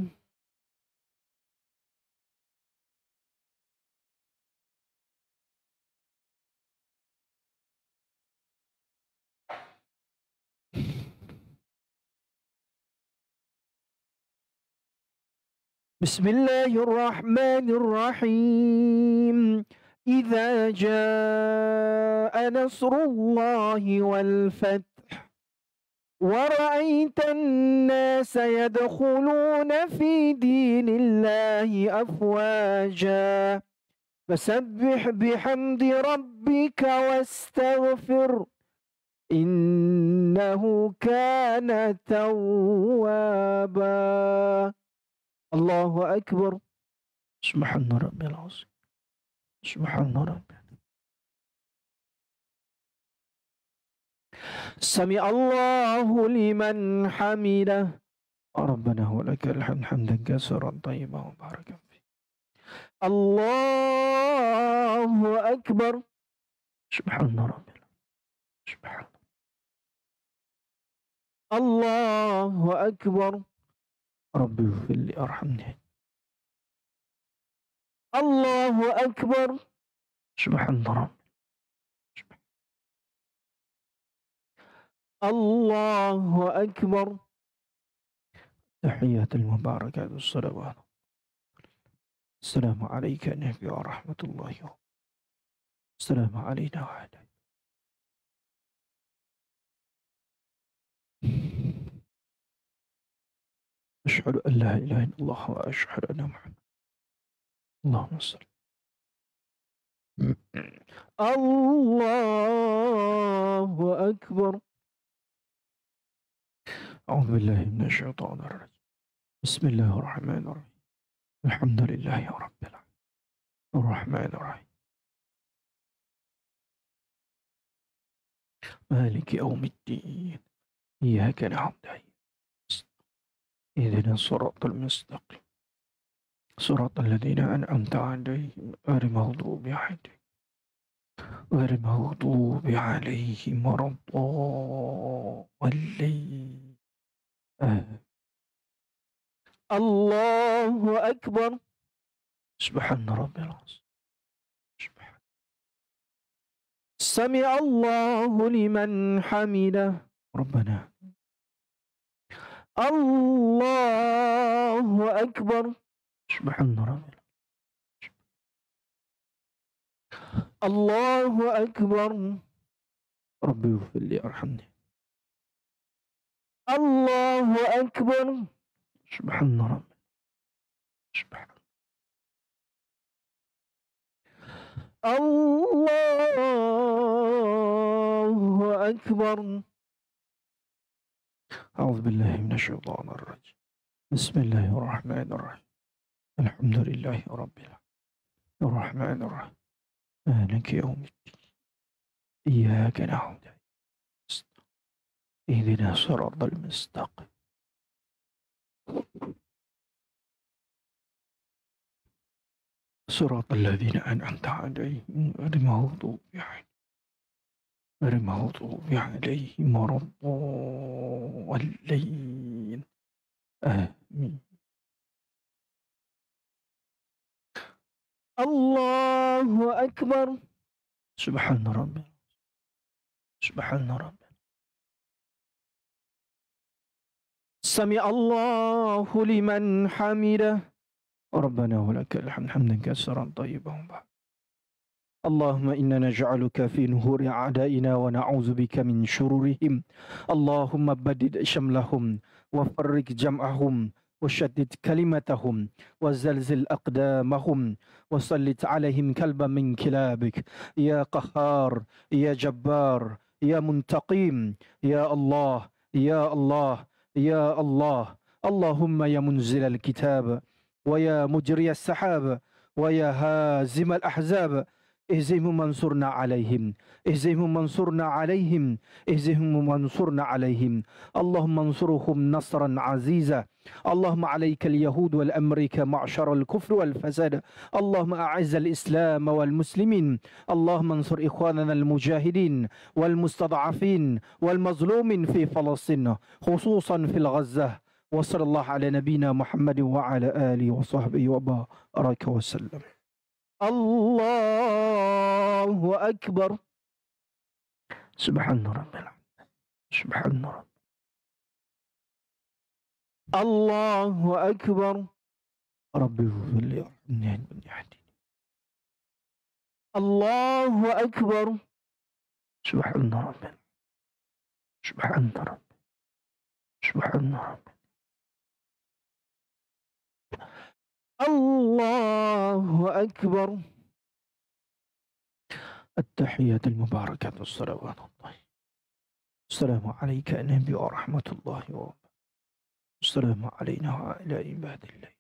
بسم الله الرحمن الرحيم. إذا جاء نصر الله والفتح ورأيت الناس يدخلون في دين الله أفواجا فسبح بحمد ربك واستغفر إنه كان توابا. الله أكبر. سبحان ربي العظيم. سبحان ربي. سمع الله لمن حمده ربنا ولك الحمد حمدا كثيرا طيبا مباركا فيه. الله أكبر. سبحان ربي. سبحان الله أكبر. ربي اغفر لي أرحمني. الله أكبر. سبحان ربي. الله أكبر. تحيات المباركات والصلوات. السلام عليك يا نبي ورحمة الله وبركاته. السلام علينا وعلى أشهد أن لا إله إلا الله وأشهد أن محمد. اللهم صل. الله أكبر. أعوذ بالله من الشيطان الرجيم. بسم الله الرحمن الرحيم. الحمد لله رب العالمين الرحمن الرحيم مالك يوم الدين إياك نعبد اهدنا الصراط المستقيم صراط الذين أنعمت عليهم غير المغضوب عليهم ولا الضالين. الله أكبر. سبحان ربي العظيم. سبحان. سمع الله لمن حمده ربنا. الله أكبر. سبحان ربي. الله أكبر. ربي اغفر لي أرحمني. الله أكبر. سبحان ربي. سبحان. الله أكبر. أعوذ بالله من الشيطان الرجيم. بسم الله الرحمن الرحيم. الحمد لله رب العالمين الرحمن الرحيم مالك يوم الدين إياك نعبد اهدنا الصراط المستقيم صراط الذين أنعمت عليهم غير المغضوب عليهم ولا الضالين. آمين. الله أكبر. سبحان ربي. سبحان ربي. سمع الله لمن حمده ربنا ولك الحمد حمدا كثيرا طيبا مباركا. اللهم إنا نجعلك في نهور أعدائنا ونعوذ بك من شرورهم. اللهم بدد شملهم وفرق جمعهم وشدد كلمتهم وزلزل أقدامهم وسلط عليهم كلبا من كلابك يا قهار يا جبار يا منتقم يا الله يا الله يا الله. اللهم يا منزل الكتاب ويا مجري السحاب ويا هازم الأحزاب اهزمهم وانصرنا عليهم. اهزمهم وانصرنا عليهم. اهزمهم وانصرنا عليهم. اللهم انصرهم نصرا عزيزا. اللهم عليك اليهود والأمريكا معشر الكفر والفساد. اللهم أعز الإسلام والمسلمين. اللهم انصر إخواننا المجاهدين والمستضعفين والمظلومين في فلسطين خصوصا في الغزة. وصلى الله على نبينا محمد وعلى آله وصحبه وبارك وسلم. الله أكبر. سبحان ربي العظيم. سبحان ربي. الله أكبر. ربي اغفر لي وارحمني. الله أكبر. سبحان ربي. سبحان ربي. Subhanallah. Allahu Akbar. التحيات المباركات والصلوات الله. السلام عليك يا نبي ورحمة الله وبركاته. السلام علينا وعلى عباد الله.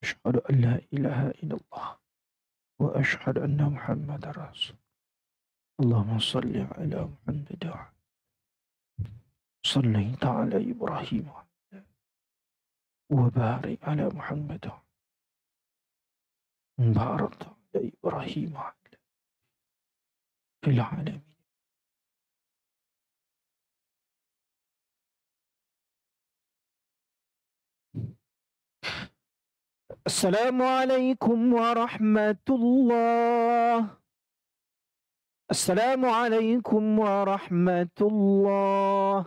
أشهد أن لا إله إلا الله وأشهد أن محمدا رسول. اللهم صل على محمد صليت على إبراهيم وبارك على محمد باركت على إبراهيم في العالمين. السلام عليكم ورحمة الله. السلام عليكم ورحمة الله.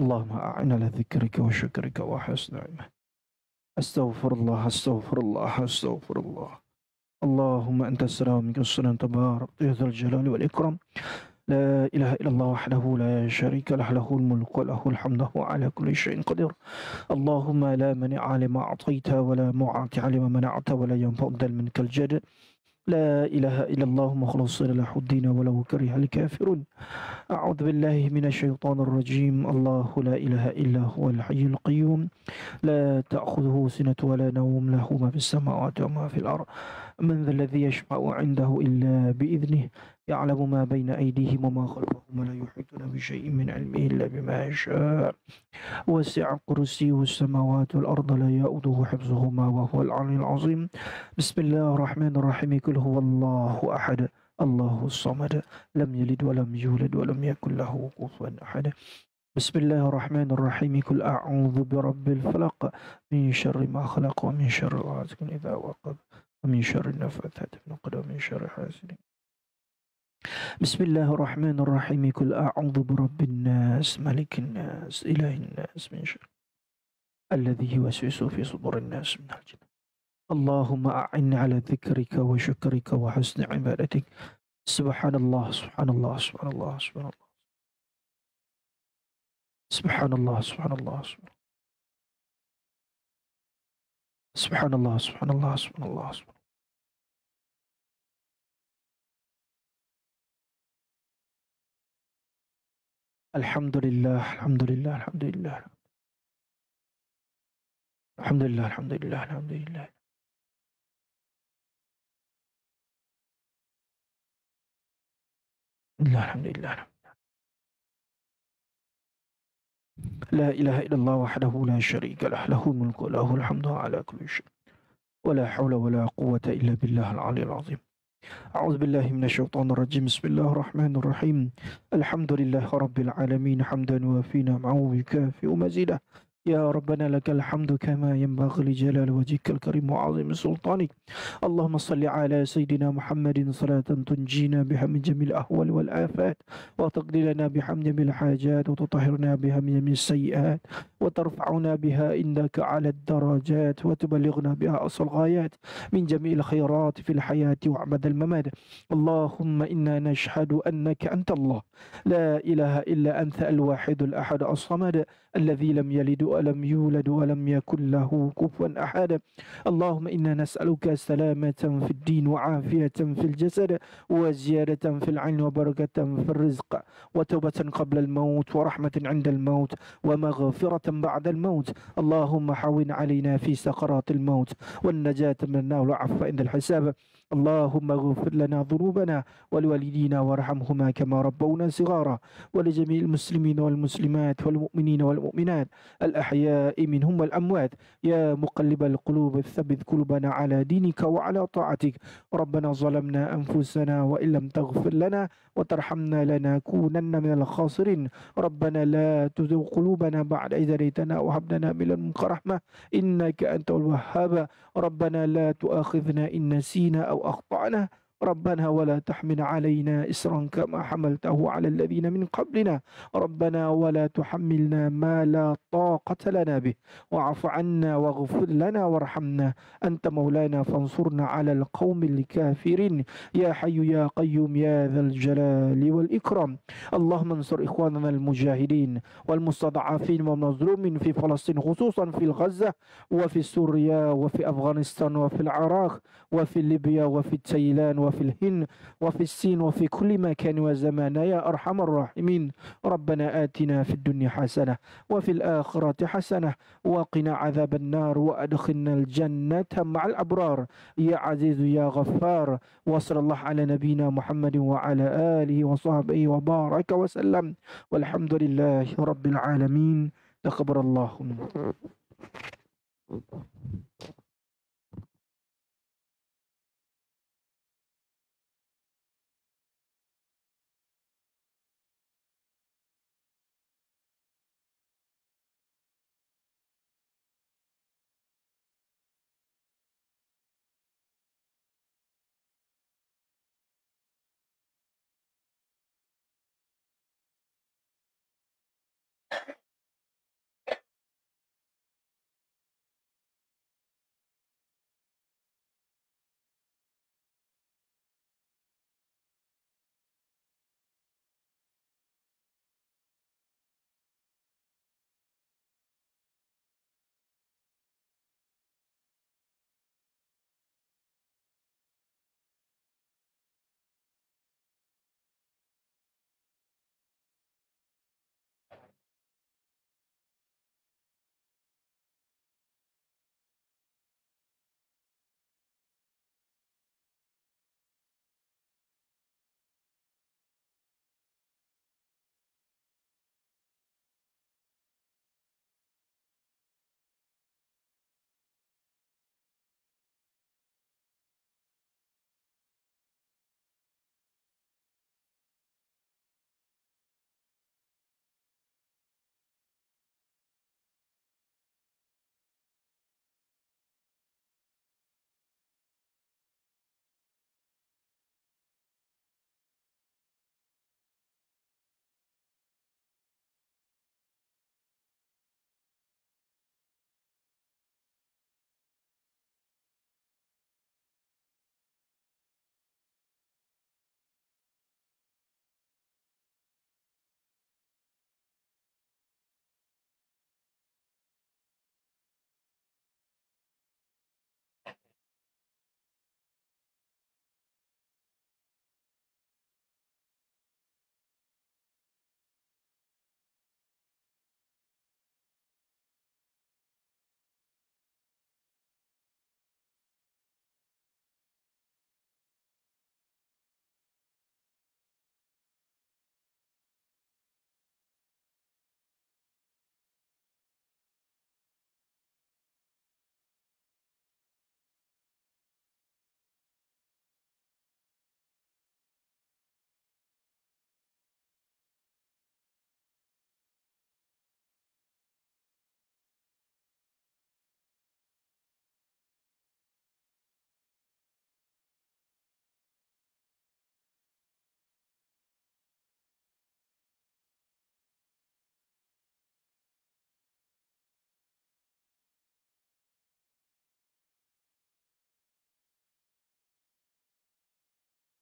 اللهم أعنا على ذكرك وشكرك وحسن عبادتك. أستغفر الله أستغفر الله أستغفر الله. اللهم أنت السلام منك السلام تبارك يا ذا الجلال والإكرام. لا إله إلا الله وحده لا شريك له له الملك وله الحمد وهو على كل شيء قدير. اللهم لا منع لما أعطيت ولا معطي لما منعت ولا ينفع ذا منك الجد. لا إله إلا الله مخلصين له الدين ولو كره الكافرون. أعوذ بالله من الشيطان الرجيم. الله لا إله إلا هو الحي القيوم لا تأخذه سنة ولا نوم له ما في السماوات وما في الأرض. من ذا الذي يشفع عنده إلا بإذنه يعلم ما بين أيديهم وما خلفهم ولا يحيطون بشيء من علمه إلا بما يشاء. وسع كرسيه السماوات والأرض لا يؤوده حفظهما وهو العلي العظيم. بسم الله الرحمن الرحيم. قل هو الله أحد الله الصمد لم يلد ولم يولد ولم يكن له كفوا أحد. بسم الله الرحمن الرحيم. قل أعوذ برب الفلق من شر ما خلق ومن شر غاسق إذا وقب ومن شر النفاثات في العقد ومن شر حاسد. بسم الله الرحمن الرحيم. قل أعوذ برب الناس ملك الناس إله الناس من شر الذي يوسوس في صدور الناس من الجن. اللهم أعني على ذكرك وشكرك وحسن عبادتك. سبحان الله سبحان الله سبحان الله سبحان الله سبحان الله سبحان الله سبحان الله سبحان الله سبحان الله سبحان. الحمد لله الحمد لله الحمد لله الحمد لله الحمد لله الحمد لله. الحمد لله. لا إله إلا الله وحده لا شريك له له الملك وله الحمد على كل شيء ولا حول ولا قوة إلا بالله العلي العظيم. أعوذ بالله من الشيطان الرجيم. بسم الله الرحمن الرحيم. الحمد لله رب العالمين حمدا وفينا معه يكافئ مزيده. يا ربنا لك الحمد كما ينبغي لجلال وجهك الكريم وعظيم سلطانك. اللهم صل على سيدنا محمد صلاة تنجينا بها من جميع الأهوال والآفات وتقضي لنا بها من جميع الحاجات وتطهرنا بها من جميع السيئات وترفعنا بها عندك على الدرجات وتبلغنا بها أقصى الغايات من جميع الخيرات في الحياة وعبد الممات. اللهم إنا نشهد أنك أنت الله لا إله إلا أنت الواحد الأحد الصمد الذي لم يلد ولم يولد ولم يكن له كفوا أحد. اللهم إنا نسألك سلامة في الدين وعافية في الجسد وزيادة في العلم وبركة في الرزق وتوبة قبل الموت ورحمة عند الموت ومغفرة بعد الموت. اللهم حاون علينا في سقرات الموت والنجاة من النار والعفو عند الحساب. اللهم اغفر لنا ذنوبنا ولوالدينا وارحمهما كما ربونا صغارا ولجميع المسلمين والمسلمات والمؤمنين والمؤمنات الأحياء منهم والأموات. يا مقلب القلوب ثبت قلوبنا على دينك وعلى طاعتك. ربنا ظلمنا أنفسنا وإن لم تغفر لنا وترحمنا لنكونن من الخاسرين. ربنا لا تزغ قلوبنا بعد إذ هديتنا وهب لنا من لدنك رحمة إنك أنت الوهاب. ربنا لا تؤاخذنا إن نسينا أو أخطأنا ربنا ولا تحمل علينا إسرا كما حملته على الذين من قبلنا ربنا ولا تحملنا ما لا طاقة لنا به واعف عنا واغفر لنا وارحمنا أنت مولانا فانصرنا على القوم الكافرين يا حي يا قيوم يا ذا الجلال والإكرام اللهم انصر إخواننا المجاهدين والمستضعفين والمظلومين في فلسطين خصوصا في غزة وفي سوريا وفي أفغانستان وفي العراق وفي ليبيا وفي تايلاند وفي الهند وفي الصين وفي كل مكان وزمان يا أرحم الراحمين ربنا آتنا في الدنيا حسنة وفي الآخرة حسنة وقنا عذاب النار وأدخلنا الجنة مع الأبرار يا عزيز يا غفار وصلى الله على نبينا محمد وعلى آله وصحبه وبارك وسلم والحمد لله رب العالمين تقبل الله منكم